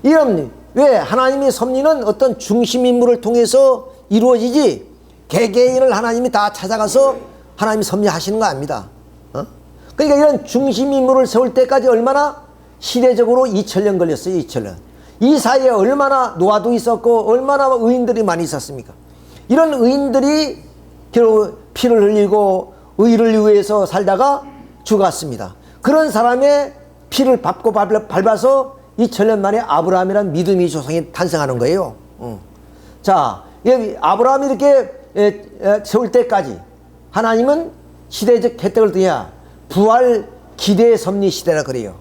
이런 왜 하나님의 섭리는 어떤 중심 인물을 통해서 이루어지지 개개인을 하나님이 다 찾아가서 하나님이 섭리하시는 거 아닙니다. 그러니까 이런 중심 인물을 세울 때까지 얼마나 시대적으로 2000년 걸렸어요. 2000년. 이 사이에 얼마나 노아도 있었고 얼마나 의인들이 많이 있었습니까? 이런 의인들이 결국 피를 흘리고 의를 위해서 살다가 죽었습니다. 그런 사람의 피를 밟아서 2000년 만에 아브라함이라는 믿음의 조상이 탄생하는 거예요. 자, 여기 아브라함이 이렇게 세울 때까지 하나님은 시대적 혜택을 드냐 부활 기대 섭리 시대라 그래요.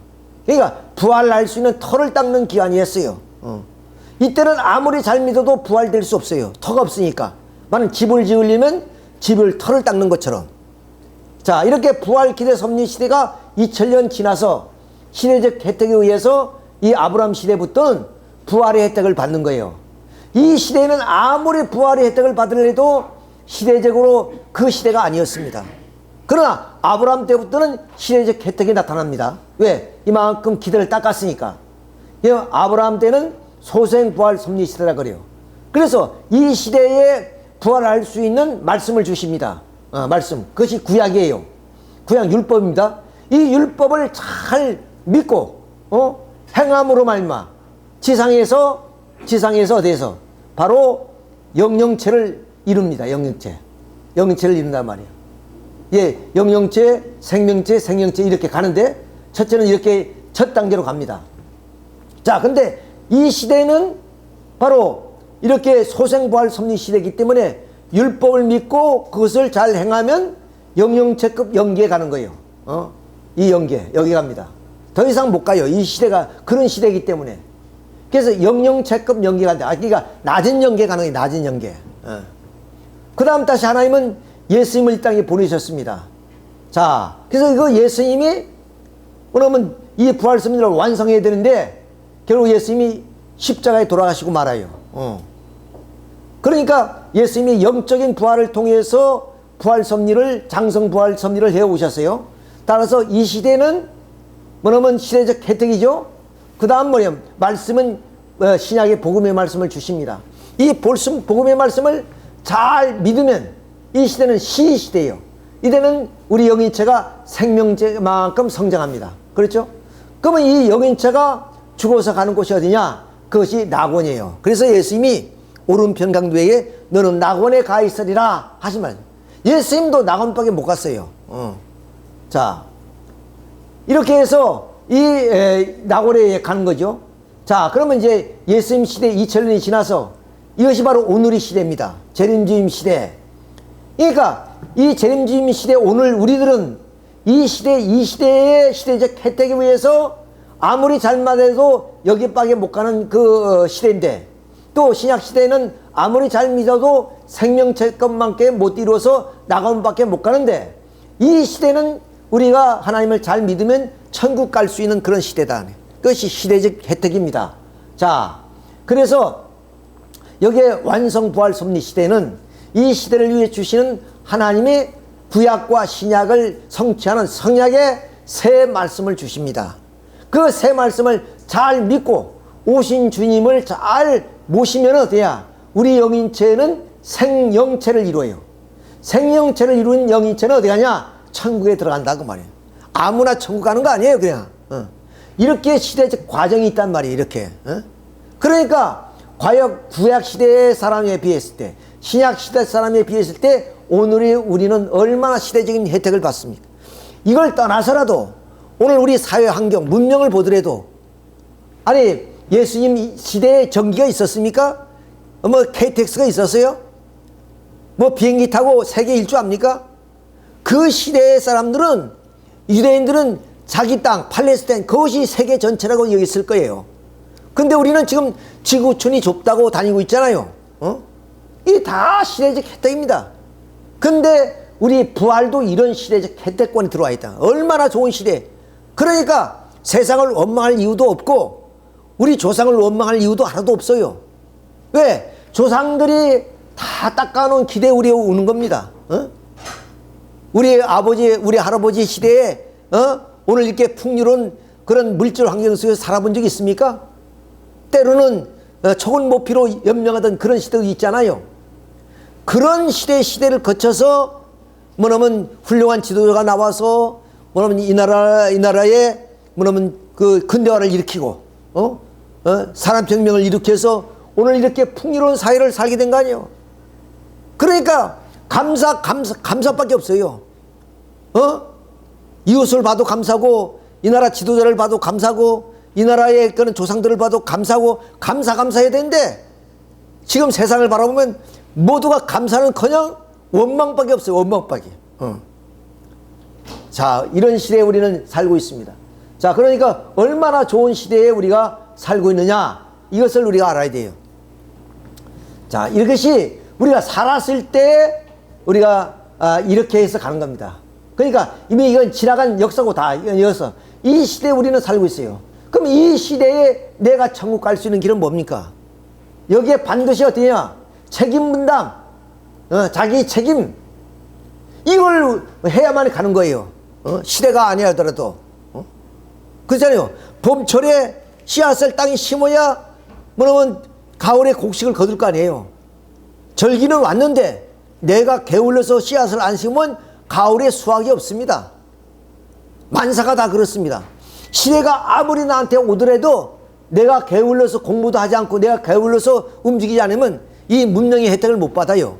그러니까 부활할 수 있는 터를 닦는 기간이었어요. 이때는 아무리 잘 믿어도 부활될 수 없어요. 터가 없으니까. 만약 집을 지으려면 집을 터를 닦는 것처럼. 자, 이렇게 부활 기대 섭리 시대가 2000년 지나서 시대적 혜택에 의해서 이 아브라함 시대부터는 부활의 혜택을 받는 거예요. 이 시대에는 아무리 부활의 혜택을 받으려도 시대적으로 그 시대가 아니었습니다. 그러나 아브라함 때부터는 시대적 혜택이 나타납니다. 왜? 이만큼 기대를 닦았으니까. 아브라함 때는 소생부활 섭리 시대라 그래요. 그래서 이 시대에 부활할 수 있는 말씀을 주십니다. 말씀. 그것이 구약이에요. 구약 율법입니다. 이 율법을 잘 믿고 행함으로 말미암아 지상에서 어디에서 바로 영영체를 이룹니다. 영영체를 이룬단 말이에요. 예, 영영체, 생명체, 생명체 이렇게 가는데 첫째는 이렇게 첫 단계로 갑니다. 자, 근데 이 시대는 바로 이렇게 소생부활 섭리 시대이기 때문에 율법을 믿고 그것을 잘 행하면 영영체급 영계에 가는 거예요. 이 영계, 여기 갑니다. 더 이상 못 가요. 이 시대가 그런 시대이기 때문에. 그래서 영영체급 영계 간다. 그러니까 낮은 영계 가는 거예요. 낮은 영계. 그 다음 다시 하나님은 예수님을 이 땅에 보내셨습니다. 자, 그래서 이거 예수님이 그러면 이 부활 섭리를 완성해야 되는데 결국 예수님이 십자가에 돌아가시고 말아요. 그러니까 예수님이 영적인 부활을 통해서 부활 섭리를 장성 부활 섭리를 해 오셨어요. 따라서 이 시대는 뭐냐면 시대적 혜택이죠. 그 다음 뭐냐면 말씀은 신약의 복음의 말씀을 주십니다. 이 복음의 말씀을 잘 믿으면 이 시대는 시대예요. 이때는 우리 영인체가 생명체만큼 성장합니다. 그렇죠? 그러면 이 영인체가 죽어서 가는 곳이 어디냐? 그것이 낙원이에요. 그래서 예수님이 오른편 강도에게 너는 낙원에 가 있으리라 하시면 예수님도 낙원밖에 못 갔어요. 자, 이렇게 해서 이 낙원에 가는 거죠. 자, 그러면 이제 예수님 시대 2000년이 지나서 이것이 바로 오늘의 시대입니다. 재림주임 시대. 그러니까 이 재림주임 시대 오늘 우리들은 이 시대의 시대적 혜택에 의해서 아무리 잘만 해도 여기밖에 못 가는 그 시대인데 또 신약 시대에는 아무리 잘 믿어도 생명체급만께 못 이루어서 낙원밖에 못 가는데 이 시대는 우리가 하나님을 잘 믿으면 천국 갈 수 있는 그런 시대다. 그것이 시대적 혜택입니다. 자, 그래서 여기에 완성부활 섭리 시대는 이 시대를 위해 주시는 하나님의 구약과 신약을 성취하는 성약의 새 말씀을 주십니다. 그 새 말씀을 잘 믿고 오신 주님을 잘 모시면 어때야? 우리 영인체는 생영체를 이루어요. 생영체를 이루는 영인체는 어디 가냐? 천국에 들어간다 그 말이에요. 아무나 천국 가는 거 아니에요 그냥. 이렇게 시대적 과정이 있단 말이에요. 이렇게. 그러니까 과연 구약 시대의 사람에 비했을 때 신약 시대 사람에 비했을 때 오늘의 우리는 얼마나 시대적인 혜택을 받습니까? 이걸 떠나서라도 오늘 우리 사회 환경 문명을 보더라도 아니 예수님 시대에 전기가 있었습니까? 뭐 KTX가 있었어요? 뭐 비행기 타고 세계 일주합니까? 그 시대의 사람들은 유대인들은 자기 땅 팔레스타인 그것이 세계 전체라고 여겼을 거예요. 근데 우리는 지금 지구촌이 좁다고 다니고 있잖아요. 이게 다 시대적 혜택입니다. 근데 우리 부활도 이런 시대적 혜택권이 들어와 있다. 얼마나 좋은 시대. 그러니까 세상을 원망할 이유도 없고 우리 조상을 원망할 이유도 하나도 없어요. 왜? 조상들이 다 닦아놓은 기대 우리에 오는 겁니다. 우리 아버지 우리 할아버지 시대에 오늘 이렇게 풍요로운 그런 물질 환경 속에서 살아본 적이 있습니까? 때로는 초건 모피로 연명하던 그런 시대도 있잖아요. 그런 시대를 거쳐서 뭐냐면 훌륭한 지도자가 나와서 뭐냐면 이 나라에 뭐냐면 그 근대화를 일으키고 산업혁명을 일으켜서 오늘 이렇게 풍요로운 사회를 살게 된 거 아니에요. 그러니까 감사밖에 없어요. 이웃을 봐도 감사고 이 나라 지도자를 봐도 감사고 이 나라의 그런 조상들을 봐도 감사하고 감사해야 되는데 지금 세상을 바라보면 모두가 감사는커녕 원망밖에 없어요. 원망밖에. 자, 이런 시대에 우리는 살고 있습니다. 자, 그러니까 얼마나 좋은 시대에 우리가 살고 있느냐 이것을 우리가 알아야 돼요. 자, 이것이 우리가 살았을 때 우리가 이렇게 해서 가는 겁니다. 그러니까 이미 이건 지나간 역사고 다 이어서 이 시대에 우리는 살고 있어요. 그럼 이 시대에 내가 천국 갈 수 있는 길은 뭡니까? 여기에 반드시 어떠냐? 책임 분담, 자기 책임 이걸 해야만 가는 거예요. 시대가 아니더라도. 그렇잖아요. 봄철에 씨앗을 땅에 심어야 뭐냐면 가을에 곡식을 거둘 거 아니에요. 절기는 왔는데 내가 게을러서 씨앗을 안 심으면 가을에 수확이 없습니다. 만사가 다 그렇습니다. 시대가 아무리 나한테 오더라도 내가 게을러서 공부도 하지 않고 내가 게을러서 움직이지 않으면 이 문명의 혜택을 못 받아요.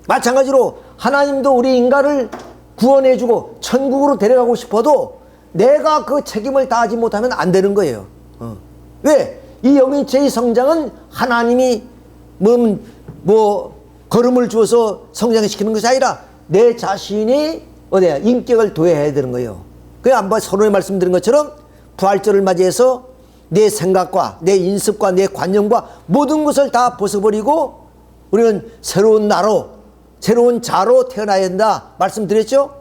마찬가지로 하나님도 우리 인간을 구원해주고 천국으로 데려가고 싶어도 내가 그 책임을 다하지 못하면 안 되는 거예요. 왜? 이 영인체의 성장은 하나님이 걸음을 주어서 성장시키는 것이 아니라 내 자신이 어디야 인격을 도해야 되는 거예요. 그래 한번 서론에 말씀드린 것처럼 부활절을 맞이해서 내 생각과 내 인습과 내 관념과 모든 것을 다 벗어버리고 우리는 새로운 나로 새로운 자로 태어나야 된다 말씀드렸죠.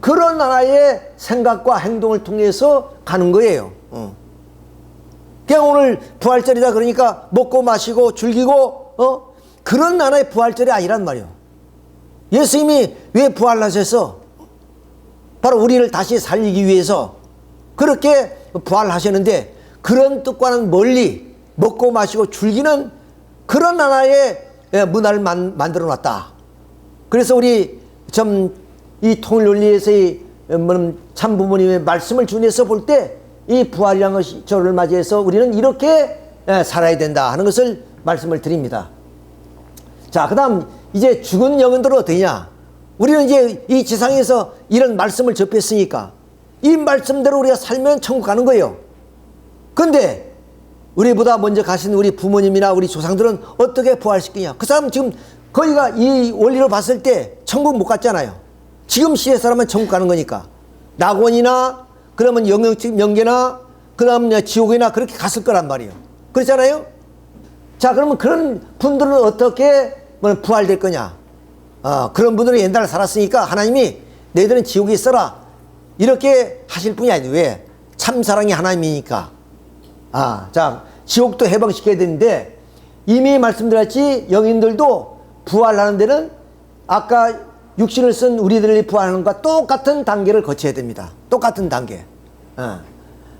그런 하나의 생각과 행동을 통해서 가는 거예요. 그냥 오늘 부활절이다 그러니까 먹고 마시고 즐기고 그런 하나의 부활절이 아니란 말이에요. 예수님이 왜 부활하셔서 바로 우리를 다시 살리기 위해서 그렇게 부활하셨는데 그런 뜻과는 멀리 먹고 마시고 즐기는 그런 하나의 문화를 만들어 놨다. 그래서 우리 이 통일논리에서의 참부모님의 말씀을 준해서 볼 때 이 부활이라는 것이 저를 맞이해서 우리는 이렇게 살아야 된다 하는 것을 말씀을 드립니다. 자, 그 다음 이제 죽은 영혼들은 어떠냐? 우리는 이제 이 지상에서 이런 말씀을 접했으니까 이 말씀대로 우리가 살면 천국 가는 거예요. 근데 우리보다 먼저 가신 우리 부모님이나 우리 조상들은 어떻게 부활시키냐? 그 사람 지금 거기가 이 원리로 봤을 때 천국 못 갔잖아요. 지금 시대 사람은 천국 가는 거니까 낙원이나 그러면 영영직 명계나 그 다음 지옥이나 그렇게 갔을 거란 말이에요. 그렇잖아요. 자, 그러면 그런 분들은 어떻게 부활될 거냐? 그런 분들은 옛날에 살았으니까 하나님이 너희들은 지옥에 있어라 이렇게 하실 분이 아니에요. 왜? 참사랑이 하나님이니까. 자, 지옥도 해방시켜야 되는데 이미 말씀드렸지 영인들도 부활하는 데는 아까 육신을 쓴 우리들이 부활하는 것과 똑같은 단계를 거쳐야 됩니다. 똑같은 단계.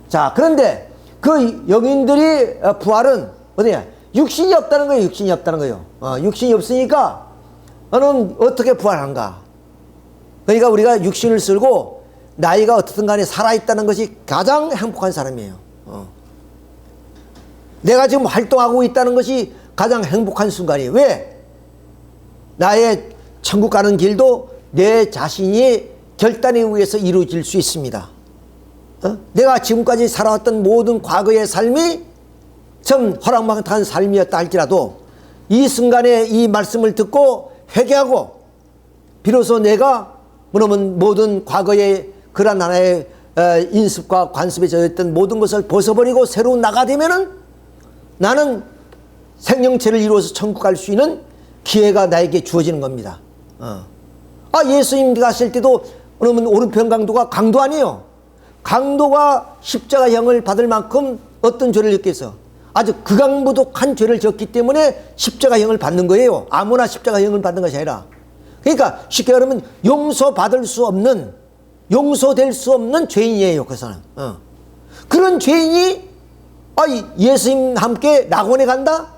자, 그런데 그 영인들이 부활은 어디냐? 육신이 없다는 거예요. 육신이 없다는 거예요. 육신이 없으니까 너는 어떻게 부활한가? 그러니까 우리가 육신을 쓸고 나이가 어떻든 간에 살아있다는 것이 가장 행복한 사람이에요. 내가 지금 활동하고 있다는 것이 가장 행복한 순간이에요. 왜? 나의 천국 가는 길도 내 자신이 결단에 의해서 이루어질 수 있습니다. 내가 지금까지 살아왔던 모든 과거의 삶이 참 허락망탕한 삶이었다 할지라도 이 순간에 이 말씀을 듣고 회개하고 비로소 내가 그러면 모든 과거의 그런 하나의 인습과 관습에 젖었던 모든 것을 벗어버리고 새로운 나가 되면은 나는 생명체를 이루어서 천국 갈 수 있는 기회가 나에게 주어지는 겁니다. 예수님 가실 때도 그러면 오른편 강도가 강도 아니에요. 강도가 십자가형을 받을 만큼 어떤 죄를 졌겠어? 아주 극악무독한 죄를 졌기 때문에 십자가형을 받는 거예요. 아무나 십자가형을 받는 것이 아니라. 그러니까 쉽게 말하면 용서받을 수 없는, 용서될 수 없는 죄인이에요. 그 사람. 그런 죄인이 예수님 함께 낙원에 간다?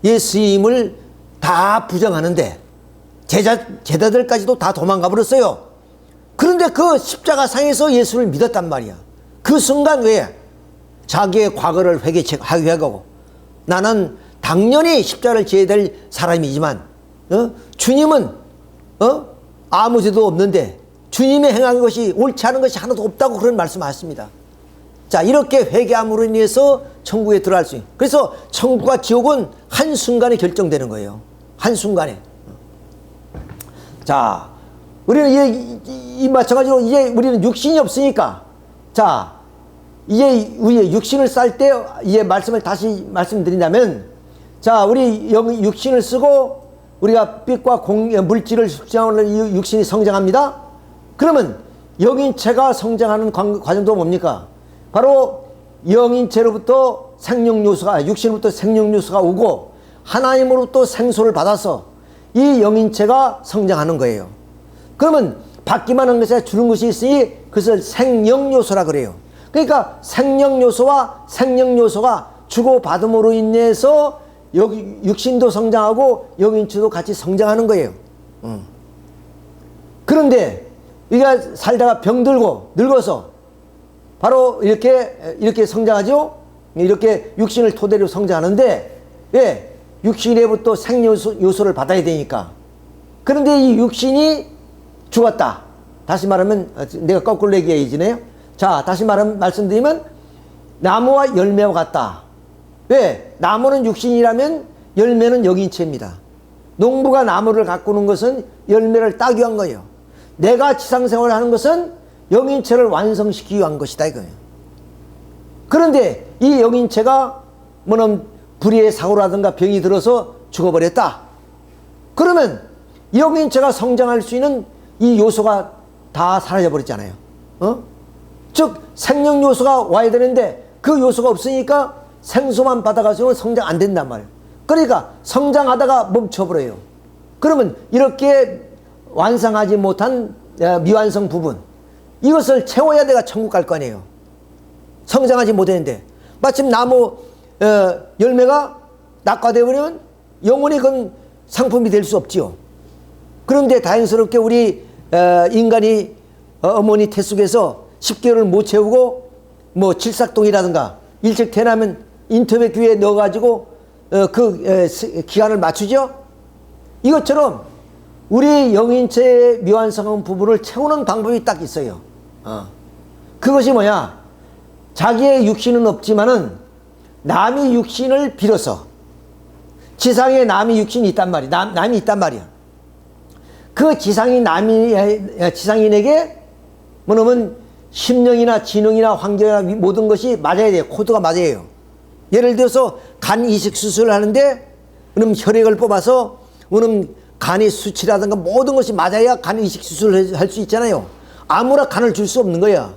예수님을 다 부정하는데 제자들까지도 다 도망가 버렸어요. 그런데 그 십자가 상에서 예수를 믿었단 말이야. 그 순간 왜? 자기의 과거를 회개하고 나는 당연히 십자가를 지어야 될 사람이지만 주님은 아무 죄도 없는데 주님의 행한 것이 옳지 않은 것이 하나도 없다고 그런 말씀하셨습니다. 자, 이렇게 회개함으로 인해서 천국에 들어갈 수 있어요. 그래서 천국과 지옥은 한순간에 결정되는 거예요. 한순간에. 자, 우리는 이 마찬가지로 이제 우리는 육신이 없으니까 자, 이제 우리의 육신을 쌀 때 이제 말씀을 다시 말씀드린다면 자, 우리 육신을 쓰고 우리가 빛과 물질을 숙성하는 육신이 성장합니다. 그러면 영인체가 성장하는 과정도 뭡니까? 바로 영인체로부터 생명요소가 육신으로부터 생명요소가 오고 하나님으로부터 생소를 받아서 이 영인체가 성장하는 거예요. 그러면 받기만 한 것에 주는 것이 있으니 그것을 생명요소라 그래요. 그러니까 생명요소와 생명요소가 주고받음으로 인해서 육신도 성장하고 영인체도 같이 성장하는 거예요. 그런데 우리가 살다가 병들고 늙어서 바로 이렇게 성장하죠. 이렇게 육신을 토대로 성장하는데 왜? 육신에부터 생명요소를 받아야 되니까. 그런데 이 육신이 죽었다. 다시 말하면 내가 거꾸로 얘기해야지네요. 자, 다시 말씀드리면 나무와 열매와 같다. 왜? 나무는 육신이라면 열매는 영인체입니다. 농부가 나무를 가꾸는 것은 열매를 따기 위한 거예요. 내가 지상생활을 하는 것은 영인체를 완성시키기 위한 것이다 이거예요. 그런데 이 영인체가 뭐는 불의의 사고라든가 병이 들어서 죽어버렸다. 그러면 영인체가 성장할 수 있는 이 요소가 다 사라져 버렸잖아요. 즉 생명 요소가 와야 되는데 그 요소가 없으니까 생수만 받아가지고 성장 안 된단 말이에요. 그러니까 성장하다가 멈춰버려요. 그러면 이렇게 완성하지 못한 미완성 부분, 이것을 채워야 내가 천국 갈 거 아니에요. 성장하지 못했는데 마침 나무 열매가 낙과되어 버리면 영원히 그건 상품이 될 수 없지요. 그런데 다행스럽게 우리 인간이 어머니 태 속에서 10개월을 못 채우고 뭐 칠삭동이라든가 일찍 태어나면 인터넷 귀에 넣어가지고 기간을 맞추죠. 이것처럼 우리 영인체의 미완성한 부분을 채우는 방법이 딱 있어요. 그것이 뭐냐? 자기의 육신은 없지만은 남의 육신을 빌어서, 지상에 남의 육신이 있단 말이야. 남이 있단 말이야. 그 지상인에게 뭐냐면 심령이나 지능이나 환경이나 모든 것이 맞아야 돼요. 코드가 맞아요. 예를 들어서 간 이식 수술을 하는데 그럼 혈액을 뽑아서 그럼 간의 수치라든가 모든 것이 맞아야 간 이식 수술을 할 수 있잖아요. 아무나 간을 줄 수 없는 거야.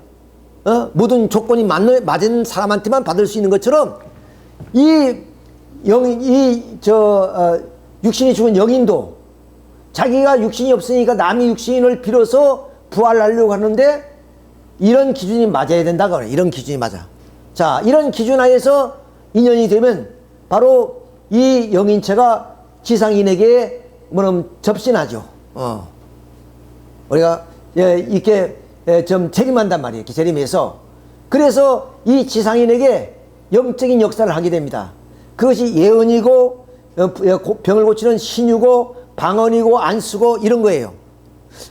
모든 조건이 맞은 사람한테만 받을 수 있는 것처럼 육신이 죽은 영인도 자기가 육신이 없으니까 남의 육신을 빌어서 부활하려고 하는데 이런 기준이 맞아야 된다고 그래. 이런 기준이 맞아. 자, 이런 기준 하에서 인연이 되면 바로 이 영인체가 지상인에게 뭐냐면 접신하죠. 우리가 이렇게 좀 재림한단 말이에요. 이렇게 재림해서. 그래서 이 지상인에게 영적인 역사를 하게 됩니다. 그것이 예언이고 병을 고치는 신유고 방언이고 안수고 이런 거예요.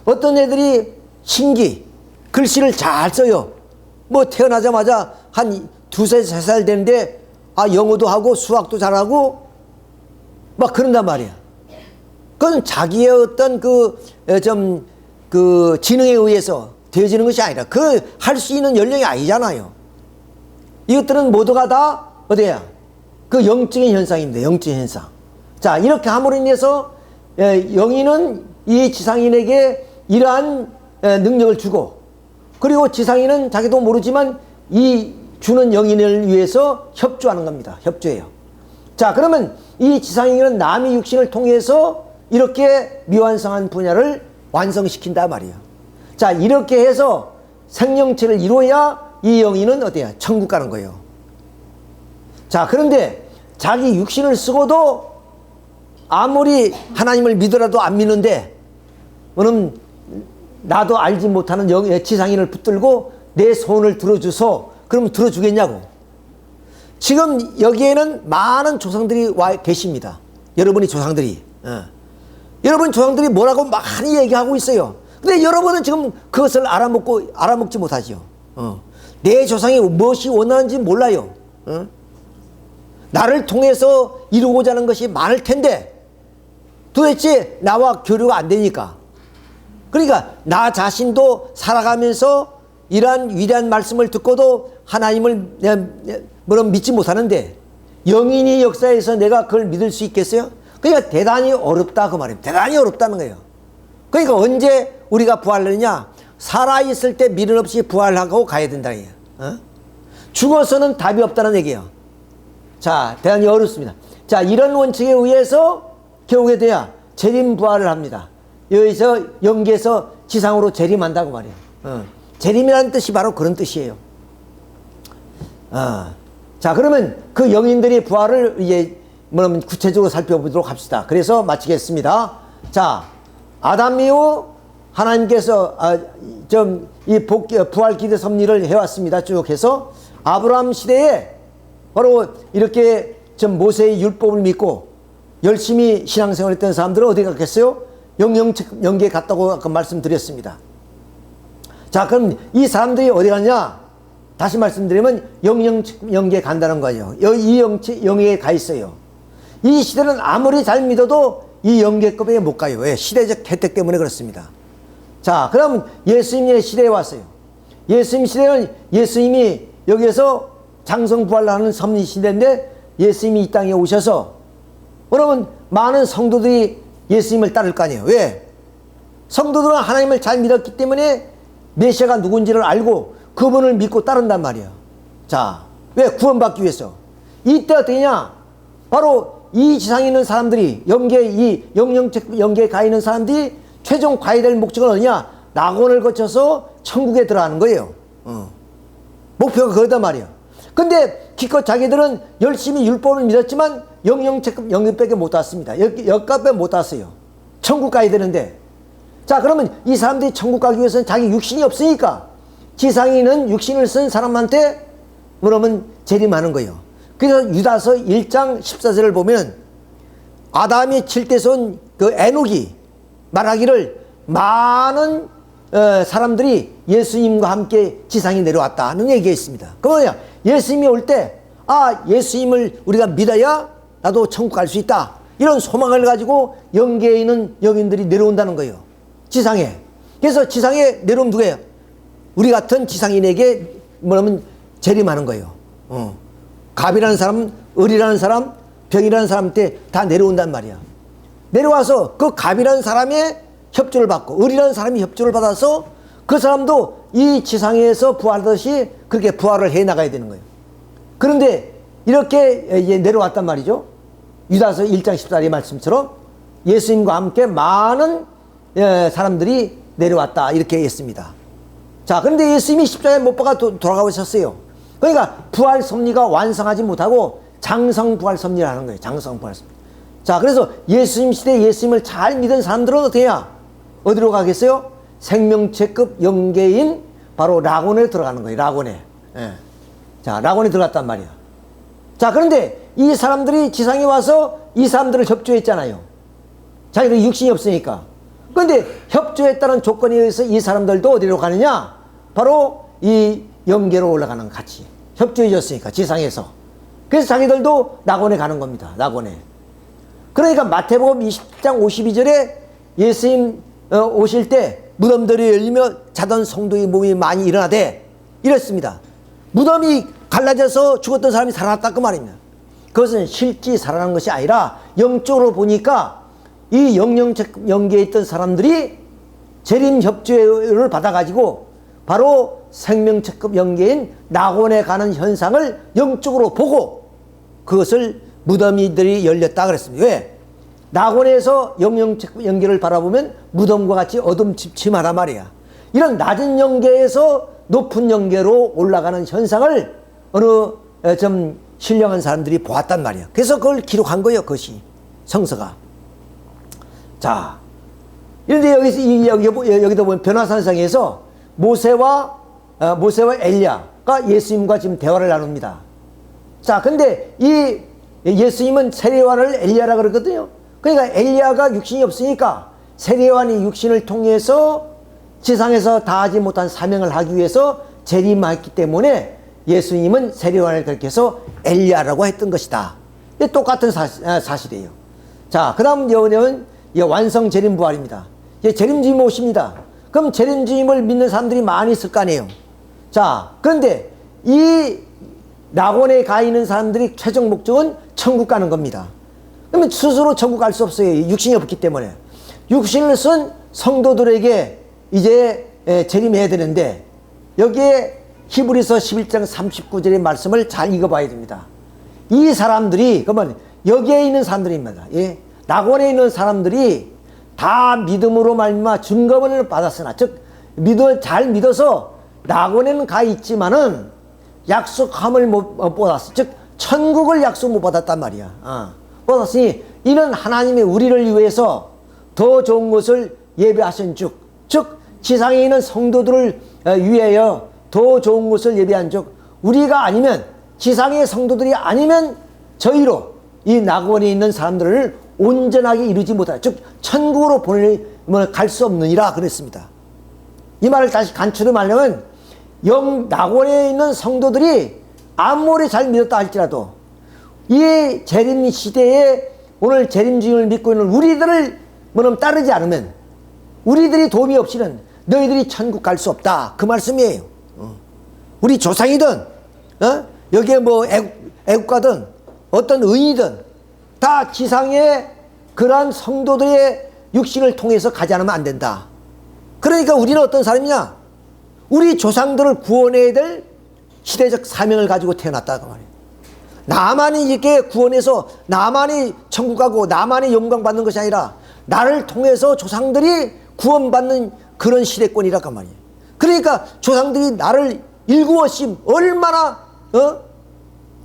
어떤 애들이 신기 글씨를 잘 써요. 뭐 태어나자마자 한 두세 살 되는데 영어도 하고 수학도 잘하고 막 그런단 말이야. 그건 자기의 어떤 지능에 의해서 되어지는 것이 아니라 할 수 있는 연령이 아니잖아요. 이것들은 모두가 다 어디야? 그 영적인 현상입니다. 영적인 현상. 자, 이렇게 함으로 인해서 영인은 이 지상인에게 이러한 능력을 주고, 그리고 지상인은 자기도 모르지만 이 주는 영인을 위해서 협조하는 겁니다. 협조해요. 자, 그러면 이 지상인은 남의 육신을 통해서 이렇게 미완성한 분야를 완성시킨다 말이에요. 자, 이렇게 해서 생명체를 이루어야 이 영인은 어디야? 천국 가는 거예요. 자, 그런데 자기 육신을 쓰고도 아무리 하나님을 믿으라도 안 믿는데, 그럼 나도 알지 못하는 지상인을 붙들고 내 손을 들어줘서 그럼 들어주겠냐고. 지금 여기에는 많은 조상들이 와 계십니다. 여러분이 조상들이. 여러분 조상들이 뭐라고 많이 얘기하고 있어요. 근데 여러분은 지금 그것을 알아먹지 못하죠. 내 조상이 무엇이 원하는지 몰라요. 나를 통해서 이루고자 하는 것이 많을 텐데 도대체 나와 교류가 안 되니까. 그러니까 나 자신도 살아가면서 이러한 위대한 말씀을 듣고도 하나님을 믿지 못하는데 영인이 역사에서 내가 그걸 믿을 수 있겠어요? 그러니까 대단히 어렵다 그 말입니다. 대단히 어렵다는 거예요. 그러니까 언제 우리가 부활하느냐? 살아있을 때 미련 없이 부활하고 가야 된다는 얘기예요. 죽어서는 답이 없다는 얘기예요. 자, 대단히 어렵습니다. 자, 이런 원칙에 의해서 결국에 돼야 재림 부활을 합니다. 여기서 영계에서 지상으로 재림한다고 말이에요. 재림이라는 뜻이 바로 그런 뜻이에요. 자, 그러면 그 영인들의 부활을 이제 구체적으로 살펴보도록 합시다. 그래서 마치겠습니다. 자, 아담 이후 하나님께서 부활 기대 섭리를 해왔습니다. 쭉 해서 아브라함 시대에 바로 이렇게 모세의 율법을 믿고 열심히 신앙생활 했던 사람들은 어디 갔겠어요? 영계에 갔다고 아까 말씀드렸습니다. 자, 그럼 이 사람들이 어디 갔냐? 다시 말씀드리면 영계에 간다는 거예요. 이 영계에 가 있어요. 이 시대는 아무리 잘 믿어도 이 영계급에 못 가요. 왜? 시대적 혜택 때문에 그렇습니다. 자, 그럼 예수님의 시대에 왔어요. 예수님 시대는 예수님이 여기에서 장성부활하는 섭리 시대인데 예수님이 이 땅에 오셔서 그러면 많은 성도들이 예수님을 따를 거 아니에요. 왜? 성도들은 하나님을 잘 믿었기 때문에 메시아가 누군지를 알고 그분을 믿고 따른단 말이에요. 자, 왜? 구원받기 위해서. 이때 어떠냐? 바로 이 지상에 있는 사람들이 이 영영책 영계에 가 있는 사람들이 최종 가야 될 목적은 어디냐? 낙원을 거쳐서 천국에 들어가는 거예요. 목표가 그거단 말이에요. 근데 기껏 자기들은 열심히 율법을 믿었지만 영영책 영계밖에 못 왔습니다. 여기까지 못 왔어요. 천국 가야 되는데. 자, 그러면 이 사람들이 천국 가기 위해서는 자기 육신이 없으니까 지상에 있는 육신을 쓴 사람한테 그러면 재림하는 거예요. 그래서 유다서 1장 14절을 보면 아담이 칠때 손 그 에녹이 말하기를 많은 사람들이 예수님과 함께 지상에 내려왔다는 얘기가 있습니다. 그 뭐냐? 예수님이 올 때 예수님을 우리가 믿어야 나도 천국 갈 수 있다. 이런 소망을 가지고 영계에 있는 영인들이 내려온다는 거예요. 지상에. 그래서 지상에 내려오면 누구예요? 우리 같은 지상인에게 뭐냐면 재림하는 거예요. 갑이라는 사람, 을이라는 사람, 병이라는 사람한테 다 내려온단 말이야. 내려와서 그 갑이라는 사람의 협조를 받고 을이라는 사람이 협조를 받아서 그 사람도 이 지상에서 부활하듯이 그렇게 부활을 해 나가야 되는 거예요. 그런데 이렇게 내려왔단 말이죠. 유다서 1장 14절의 말씀처럼 예수님과 함께 많은 사람들이 내려왔다 이렇게 했습니다. 자, 그런데 예수님이 십자가에 못 박아 돌아가셨어요. 그러니까 부활 섭리가 완성하지 못하고 장성 부활 섭리를 하는 거예요. 장성 부활 섭리. 자, 그래서 예수님 시대에 예수님을 잘 믿은 사람들은 어떻게 해야? 어디로 가겠어요? 생명체급 영계인 바로 낙원에 들어가는 거예요. 낙원에. 자, 낙원에 들어갔단 말이야. 자, 그런데 이 사람들이 지상에 와서 이 사람들을 협조했잖아요. 자기들 육신이 없으니까. 그런데 협조했다는 조건에 의해서 이 사람들도 어디로 가느냐? 바로 이 영계로 올라가는 같이 협조해 줬으니까 지상에서. 그래서 자기들도 낙원에 가는 겁니다. 낙원에. 그러니까 마태복음 20장 52절에 예수님 오실 때 무덤들이 열리며 자던 성도의 몸이 많이 일어나되 이랬습니다. 무덤이 갈라져서 죽었던 사람이 살아났다 그 말입니다. 그것은 실제 살아난 것이 아니라 영적으로 보니까 이 영계에 있던 사람들이 재림 협조를 받아가지고 바로 생명체급 영계인 낙원에 가는 현상을 영적으로 보고 그것을 무덤이들이 열렸다 그랬습니다. 왜? 낙원에서 영영체급 영계를 바라보면 무덤과 같이 어둠침침하단 말이야. 이런 낮은 영계에서 높은 영계로 올라가는 현상을 어느 좀 신령한 사람들이 보았단 말이야. 그래서 그걸 기록한 거예요. 그것이 성서가. 자, 그런데 여기도 보면 변화산상에서 모세와 엘리야가 예수님과 지금 대화를 나눕니다. 자, 근데 이 예수님은 세례요한을 엘리야라 그러거든요. 그러니까 엘리야가 육신이 없으니까 세례요한이 육신을 통해서 지상에서 다하지 못한 사명을 하기 위해서 재림했기 때문에 예수님은 세례요한을 그렇게 해서 엘리야라고 했던 것이다. 똑같은 사실이에요. 자, 그 다음 여원은 완성 재림 부활입니다. 재림 주님 오십니다. 그럼 재림 주님을 믿는 사람들이 많이 있을 거 아니에요. 자, 그런데 이 낙원에 가 있는 사람들이 최종 목적은 천국 가는 겁니다. 그러면 스스로 천국 갈 수 없어요. 육신이 없기 때문에. 육신을 쓴 성도들에게 이제 재림해야 되는데 여기에 히브리서 11장 39절의 말씀을 잘 읽어봐야 됩니다. 이 사람들이 그러면 여기에 있는 사람들입니다. 예? 낙원에 있는 사람들이 다 믿음으로 말미암아 증거를 받았으나 즉 믿음을 잘 믿어서 낙원에는 가 있지만은 약속함을 못 받았어. 즉 천국을 약속 못 받았단 말이야. 받았으니 이는 하나님이 우리를 위해서 더 좋은 것을 예배하신 즉 지상에 있는 성도들을 위하여 더 좋은 것을 예배한 즉 우리가 아니면 지상의 성도들이 아니면 저희로 이 낙원에 있는 사람들을 온전하게 이루지 못하여 즉 천국으로 갈 수 없느니라 그랬습니다. 이 말을 다시 간추려 말하면 낙원에 있는 성도들이 아무리 잘 믿었다 할지라도 이 재림 시대에 오늘 재림주님을 믿고 있는 우리들을 뭐냐면 따르지 않으면, 우리들이 도움이 없이는 너희들이 천국 갈 수 없다, 그 말씀이에요. 우리 조상이든 여기에 뭐 애국가든 어떤 의인이든 다 지상의 그러한 성도들의 육신을 통해서 가지 않으면 안 된다. 그러니까 우리는 어떤 사람이냐, 우리 조상들을 구원해야 될 시대적 사명을 가지고 태어났다고 말이에요. 나만이 이렇게 구원해서 나만이 천국 가고 나만이 영광 받는 것이 아니라 나를 통해서 조상들이 구원받는 그런 시대권이라고 말이에요. 그러니까 조상들이 나를 일구어심 얼마나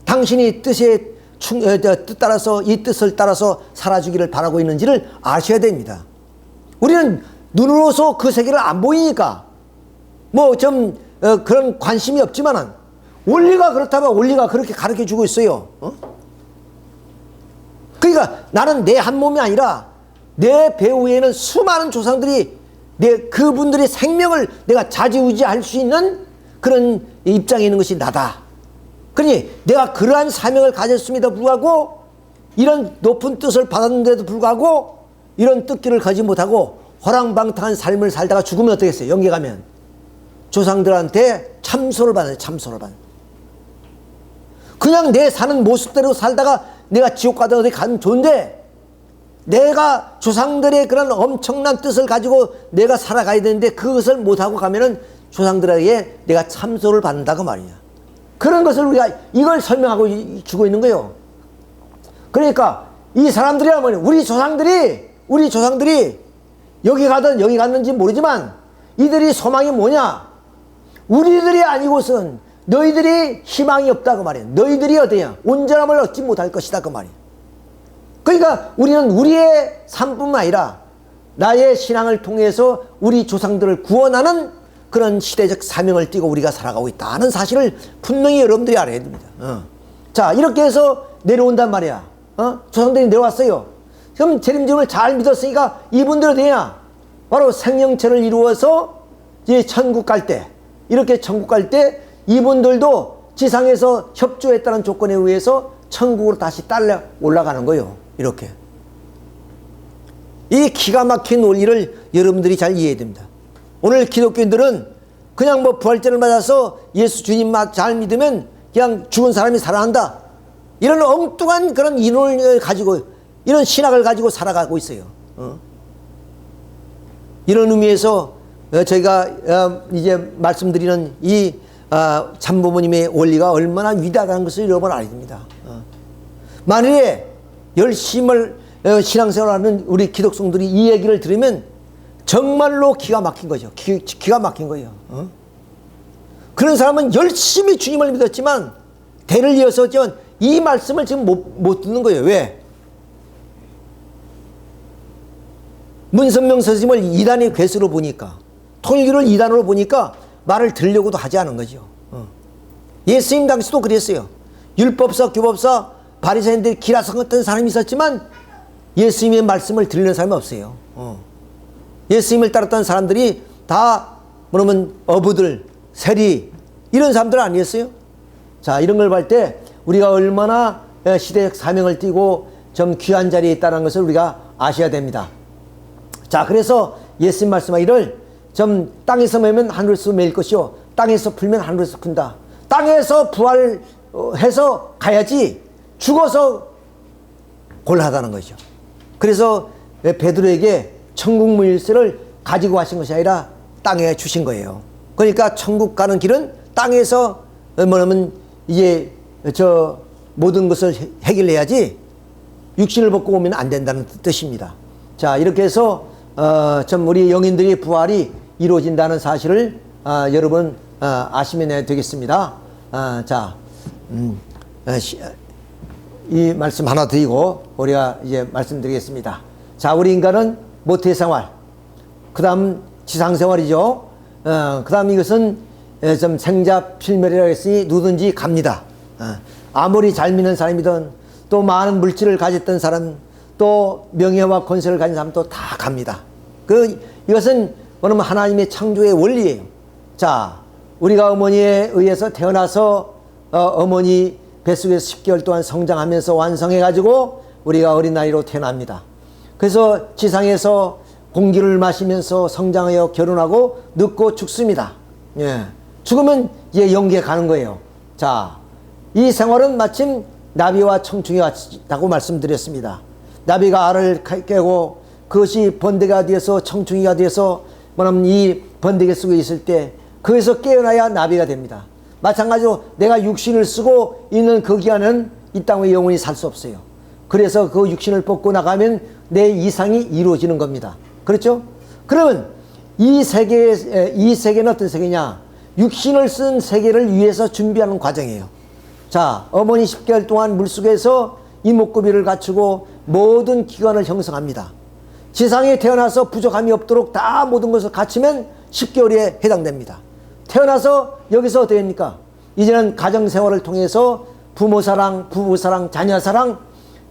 당신이 뜻에 뜻 따라서, 이 뜻을 따라서 살아주기를 바라고 있는지를 아셔야 됩니다. 우리는 눈으로서 그 세계를 안 보이니까 뭐 좀 그런 관심이 없지만은, 원리가 그렇다면 원리가 그렇게 가르쳐 주고 있어요. 그러니까 나는 내 한 몸이 아니라 내 배후에는 수많은 조상들이 그분들의 생명을 내가 좌지우지할 수 있는 그런 입장에 있는 것이 나다. 그러니 내가 그러한 사명을 가졌음에도 불구하고, 이런 높은 뜻을 받았는데도 불구하고 이런 뜻기를 가지 못하고 호랑방탕한 삶을 살다가 죽으면 어떻겠어요? 영계 가면 조상들한테 참소를 받아요. 참소를 받아요. 그냥 내 사는 모습대로 살다가 내가 지옥 가든 어디 가면 좋은데, 내가 조상들의 그런 엄청난 뜻을 가지고 내가 살아가야 되는데 그것을 못하고 가면은 조상들에게 내가 참소를 받는다고 말이야. 그런 것을 우리가 이걸 설명하고 주고 있는 거예요. 그러니까 이 사람들이야 우리 조상들이 여기 가든 여기 갔는지 모르지만 이들이 소망이 뭐냐, 우리들이 아니고선 너희들이 희망이 없다고 말이야. 너희들이 어디냐, 온전함을 얻지 못할 것이다 그 말이야. 그러니까 우리는 우리의 삶뿐만 아니라 나의 신앙을 통해서 우리 조상들을 구원하는 그런 시대적 사명을 띠고 우리가 살아가고 있다는 사실을 분명히 여러분들이 알아야 됩니다. 자, 이렇게 해서 내려온단 말이야. 조상들이 내려왔어요. 그럼 재림주님을 잘 믿었으니까 이분들은 어디냐, 바로 생명체를 이루어서 이제 천국 갈 때, 이렇게 천국 갈 때 이분들도 지상에서 협조했다는 조건에 의해서 천국으로 다시 딸려 올라가는 거예요. 이렇게. 이 기가 막힌 논리를 여러분들이 잘 이해해야 됩니다. 오늘 기독교인들은 그냥 뭐 부활절을 맞아서 예수 주님만 잘 믿으면 그냥 죽은 사람이 살아난다, 이런 엉뚱한 그런 이론을 가지고, 이런 신학을 가지고 살아가고 있어요. 이런 의미에서 저희가 이제 말씀드리는 이 참부모님의 원리가 얼마나 위대하다는 것을 여러분 알아야 됩니다. 만일에 열심을 신앙생활하는 우리 기독성들이 이 얘기를 들으면 정말로 기가 막힌 거죠. 기가 막힌 거예요. 그런 사람은 열심히 주님을 믿었지만 대를 이어서 이 말씀을 지금 못 듣는 거예요. 왜? 문선명 선생님을 이단의 괴수로 보니까, 통일교를 이단으로 보니까 말을 들으려고도 하지 않은 거죠. 예수님 당시도 그랬어요. 율법사, 규법사, 바리새인들, 기라성 같은 사람이 있었지만 예수님의 말씀을 들리는 사람이 없어요. 예수님을 따랐던 사람들이 다 뭐냐면 어부들, 세리, 이런 사람들 아니었어요? 자, 이런 걸 볼 때 우리가 얼마나 시대적 사명을 띠고 좀 귀한 자리에 있다는 것을 우리가 아셔야 됩니다. 자, 그래서 예수님 말씀하기를 좀 땅에서 매면 하늘에서 매일 것이요, 땅에서 풀면 하늘에서 푼다. 땅에서 부활해서 가야지 죽어서 곤란하다는 거죠. 그래서 베드로에게 천국 물세를 가지고 가신 것이 아니라 땅에 주신 거예요. 그러니까 천국 가는 길은 땅에서 뭐냐면 이제 저 모든 것을 해결해야지 육신을 벗고 오면 안 된다는 뜻입니다. 자, 이렇게 해서 좀 우리 영인들의 부활이 이루어진다는 사실을 여러분 아시면 되겠습니다. 자, 이 말씀 하나 드리고 우리가 이제 말씀드리겠습니다. 자, 우리 인간은 모태생활, 그 다음 지상생활이죠. 그 다음 이것은 좀 생자필멸이라고 했으니 누구든지 갑니다. 아무리 잘 믿는 사람이든 또 많은 물질을 가졌던 사람, 또 명예와 권세를 가진 사람도 다 갑니다. 이것은 뭐냐면 하나님의 창조의 원리예요. 자, 우리가 어머니에 의해서 태어나서 어머니 뱃속에서 10개월 동안 성장하면서 완성해가지고 우리가 어린 나이로 태어납니다. 그래서 지상에서 공기를 마시면서 성장하여 결혼하고 늙고 죽습니다. 예. 죽으면 이제 영계에 가는 거예요. 자, 이 생활은 마침 나비와 청충이 같다고 말씀드렸습니다. 나비가 알을 깨고 그것이 번데가 되어서 청충이가 되어서 뭐냐면 이 번데기 속에 있을 때 거기서 깨어나야 나비가 됩니다. 마찬가지로 내가 육신을 쓰고 있는 그 기간은 이 땅에 영원히 살 수 없어요. 그래서 그 육신을 벗고 나가면 내 이상이 이루어지는 겁니다. 그렇죠? 그러면 이 세계는 어떤 세계냐? 육신을 쓴 세계를 위해서 준비하는 과정이에요. 자, 어머니 10개월 동안 물속에서 이목구비를 갖추고 모든 기관을 형성합니다. 지상에 태어나서 부족함이 없도록 다 모든 것을 갖추면 10개월에 해당됩니다. 태어나서 여기서 어떻게 됩니까? 이제는 가정생활을 통해서 부모사랑, 부부사랑, 자녀사랑,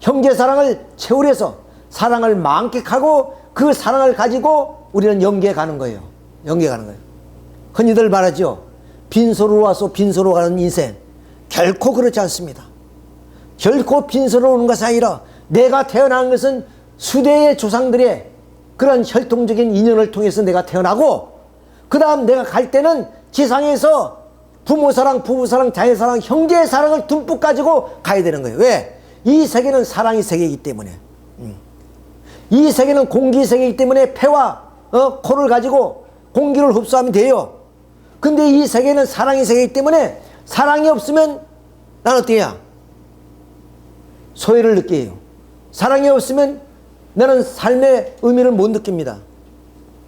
형제사랑을 채우려서 사랑을 만끽하고 그 사랑을 가지고 우리는 영계에 가는 거예요. 영계에 가는 거예요. 흔히들 말하죠. 빈소로 와서 빈소로 가는 인생. 결코 그렇지 않습니다. 결코 빈소로 오는 것이 아니라 내가 태어난 것은 수대의 조상들의 그런 혈통적인 인연을 통해서 내가 태어나고 그 다음 내가 갈 때는 지상에서 부모사랑, 부부사랑, 자녀사랑, 형제의 사랑을 듬뿍 가지고 가야 되는 거예요. 왜? 이 세계는 사랑의 세계이기 때문에. 이 세계는 공기 세계이기 때문에 폐와 코를 가지고 공기를 흡수하면 돼요. 근데 이 세계는 사랑의 세계이기 때문에 사랑이 없으면 난 어때요? 소외를 느껴요. 사랑이 없으면 나는 삶의 의미를 못 느낍니다.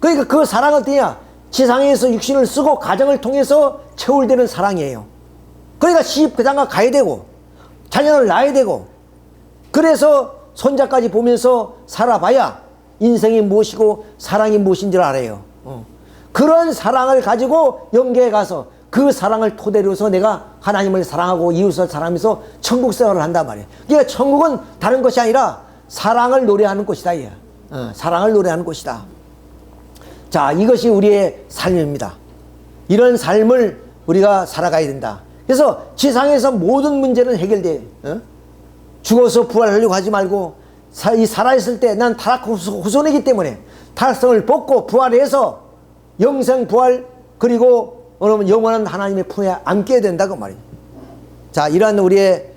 그러니까 그 사랑은 어때요? 지상에서 육신을 쓰고 가정을 통해서 채울되는 사랑이에요. 그러니까 시집 장가 가야 되고 자녀를 낳아야 되고 그래서 손자까지 보면서 살아봐야 인생이 무엇이고 사랑이 무엇인 줄 알아요. 그런 사랑을 가지고 영계에 가서 그 사랑을 토대로서 내가 하나님을 사랑하고 이웃을 사랑하면서 천국 생활을 한단 말이에요. 그러니까 천국은 다른 것이 아니라 사랑을 노래하는 곳이다. 사랑을 노래하는 곳이다. 자, 이것이 우리의 삶입니다. 이런 삶을 우리가 살아가야 된다. 그래서 지상에서 모든 문제는 해결돼요. 죽어서 부활하려고 하지 말고 이 살아있을 때 난 타락 후손이기 때문에 타락성을 벗고 부활해서 영생 부활 그리고 영원한 하나님의 품에 안게 된다고 말이에요. 자, 이러한 우리의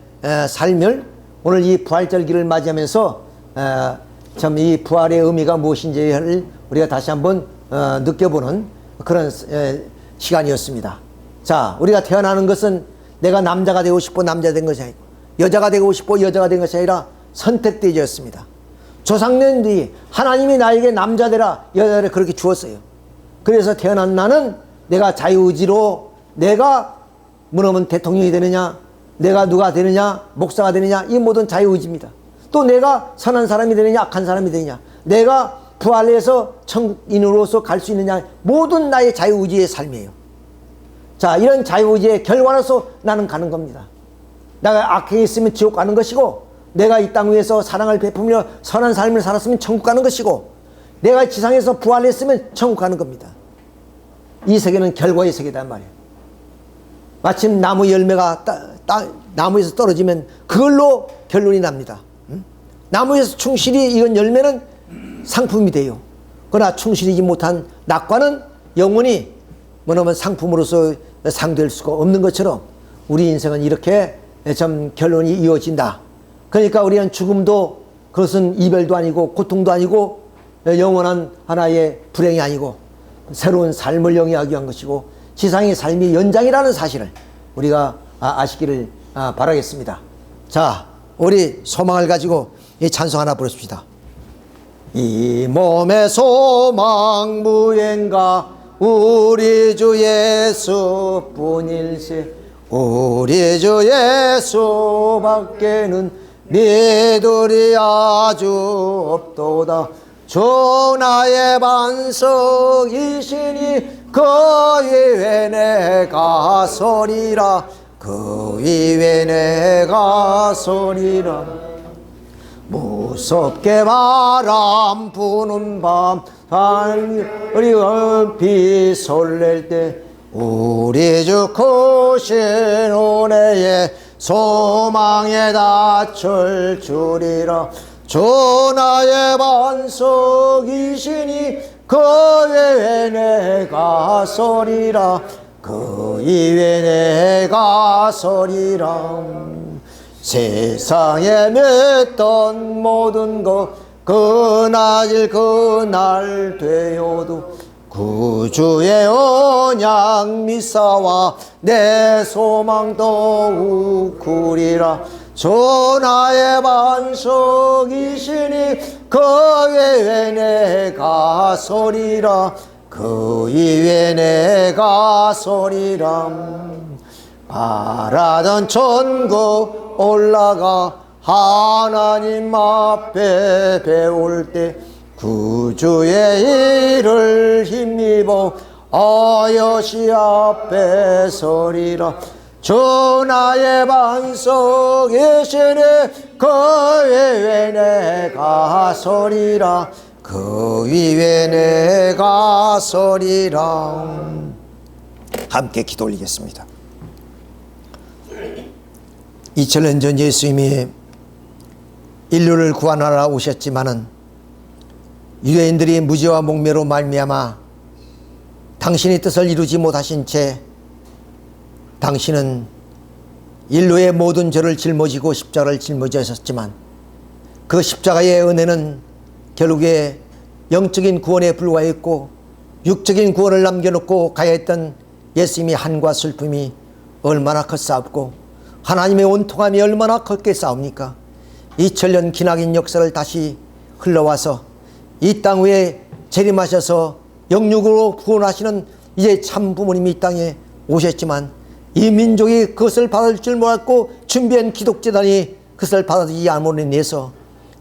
삶을 오늘 이 부활절기를 맞이하면서 참 이 부활의 의미가 무엇인지를 우리가 다시 한번 느껴보는 그런 시간이었습니다. 자, 우리가 태어나는 것은 내가 남자가 되고 싶고 남자 된 것이 아니고 여자가 되고 싶고 여자가 된 것이 아니라 선택되었습니다. 조상년들이 하나님이 나에게 남자 되라 여자 되라 그렇게 주었어요. 그래서 태어난 나는 내가 자유의지로 내가 뭐냐면 대통령이 되느냐 내가 누가 되느냐 목사가 되느냐 이 모든 자유의지입니다. 또 내가 선한 사람이 되느냐 악한 사람이 되느냐 내가 부활해서 천국인으로서 갈 수 있느냐 모든 나의 자유의지의 삶이에요. 자, 이런 자유의지의 결과로서 나는 가는 겁니다. 내가 악행이 있으면 지옥 가는 것이고 내가 이 땅 위에서 사랑을 베풀며 선한 삶을 살았으면 천국 가는 것이고 내가 지상에서 부활했으면 천국 가는 겁니다. 이 세계는 결과의 세계단 말이에요. 마침 나무 열매가 나무에서 떨어지면 그걸로 결론이 납니다. 나무에서 충실히 익은 열매는 상품이 돼요. 그러나 충실이지 못한 낙과는 영원히 뭐냐면 상품으로서 상될 수가 없는 것처럼 우리 인생은 이렇게 참 결론이 이어진다. 그러니까 우리는 죽음도 그것은 이별도 아니고 고통도 아니고 영원한 하나의 불행이 아니고 새로운 삶을 영위하기 위한 것이고 지상의 삶이 연장이라는 사실을 우리가 아시기를 바라겠습니다. 자, 우리 소망을 가지고 이 찬송 하나 부릅시다. 이 몸의 소망 무엔가 우리 주 예수뿐일세 우리 주 예수밖에는 믿으리 아주 없도다. 주 나의 반석이시니 그 위에 내가 서리라 그 위에 내가 서리라. 무섭게 바람 부는 밤 우리 얼핏 설렐 때 우리 주 크신 은혜에 소망에 닻을 주리라. 전하의 반석이시니 그 외에 내가 서리라. 그 이외에 내가 서리라. 세상에 맺던 모든 것 그날 그날 되어도 구주의 언약 미사와 내 소망 더욱 크리라. 전하의 반석이시니 그 외에 내가 서리라. 그 이외에 내가 서리라. 바라던 천국 올라가 하나님 앞에 배울 때 구주의 일을 힘입어 어여시 앞에 서리라. 전하의 반석이시니 그 위에 내가 서리라. 그 위에 내가 서리라. 함께 기도 올리겠습니다. 2000년 전 예수님이 인류를 구원하러 오셨지만은 유대인들이 무지와 목매로 말미암아 당신의 뜻을 이루지 못하신 채 당신은 인류의 모든 죄를 짊어지고 십자가를 짊어지셨지만 그 십자가의 은혜는 결국에 영적인 구원에 불과했고 육적인 구원을 남겨놓고 가야 했던 예수님의 한과 슬픔이 얼마나 컸사옵고 하나님의 온통함이 얼마나 컸겠사옵니까? 2000년 기나긴 역사를 다시 흘러와서 이 땅 위에 재림하셔서 영육으로 구원하시는 이제 참 부모님이 이 땅에 오셨지만 이 민족이 그것을 받을 줄 몰랐고 준비한 기독재단이 그것을 받아들이지 않음으로 인해서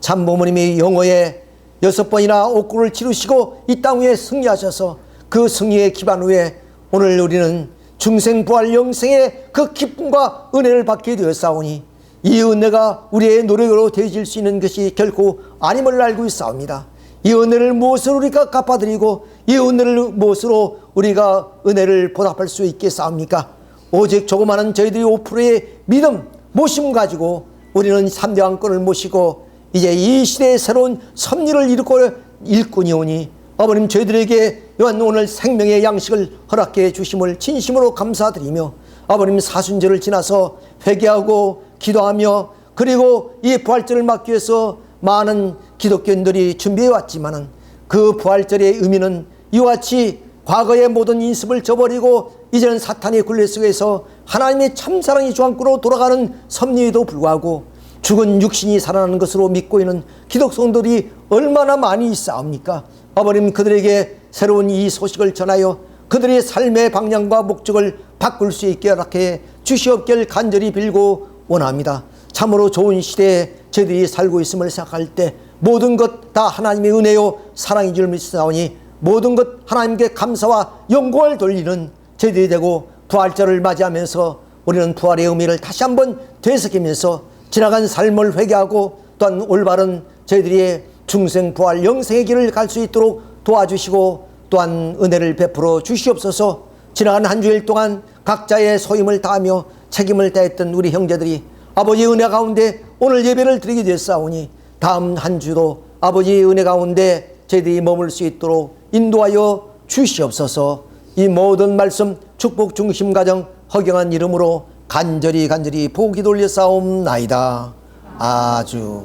참 부모님이 영어에 6번이나 옥고를 치르시고 이 땅 위에 승리하셔서 그 승리의 기반 위에 오늘 우리는 중생부활 영생의 그 기쁨과 은혜를 받게 되었사오니 이 은혜가 우리의 노력으로 되어질 수 있는 것이 결코 아님을 알고 있사옵니다. 이 은혜를 무엇으로 우리가 갚아드리고 이 은혜를 무엇으로 우리가 은혜를 보답할 수 있겠사옵니까? 오직 조그마한 저희들이 5%의 믿음, 모심 가지고 우리는 3대 왕권을 모시고 이제 이 시대의 새로운 섭리를 이루고 일꾼이오니 아버님 저희들에게 요한 오늘 생명의 양식을 허락해 주심을 진심으로 감사드리며 아버님 사순절을 지나서 회개하고 기도하며 그리고 이 부활절을 맞기 위해서 많은 기독교인들이 준비해 왔지만은 그 부활절의 의미는 이와 같이 과거의 모든 인습을 저버리고 이제는 사탄의 굴레 속에서 하나님의 참사랑의 주안구로 돌아가는 섭리에도 불구하고 죽은 육신이 살아나는 것으로 믿고 있는 기독성들이 얼마나 많이 있사옵니까? 아버님 그들에게 새로운 이 소식을 전하여 그들의 삶의 방향과 목적을 바꿀 수 있게 허락해 주시옵길 간절히 빌고 원합니다. 참으로 좋은 시대에 저희들이 살고 있음을 생각할 때 모든 것 다 하나님의 은혜요 사랑이 줄 믿사오니 모든 것 하나님께 감사와 영광을 돌리는 저희들이 되고 부활절을 맞이하면서 우리는 부활의 의미를 다시 한번 되새기면서 지나간 삶을 회개하고 또한 올바른 저희들의 중생 부활 영생의 길을 갈 수 있도록 도와주시고 또한 은혜를 베풀어 주시옵소서. 지나간 한 주일 동안 각자의 소임을 다하며 책임을 다했던 우리 형제들이 아버지의 은혜 가운데 오늘 예배를 드리게 되었사오니 다음 한 주도 아버지의 은혜 가운데 저희들이 머물 수 있도록 인도하여 주시옵소서. 이 모든 말씀 축복 중심 가정 허경한 이름으로 간절히 보기 돌려 싸움나이다. 아주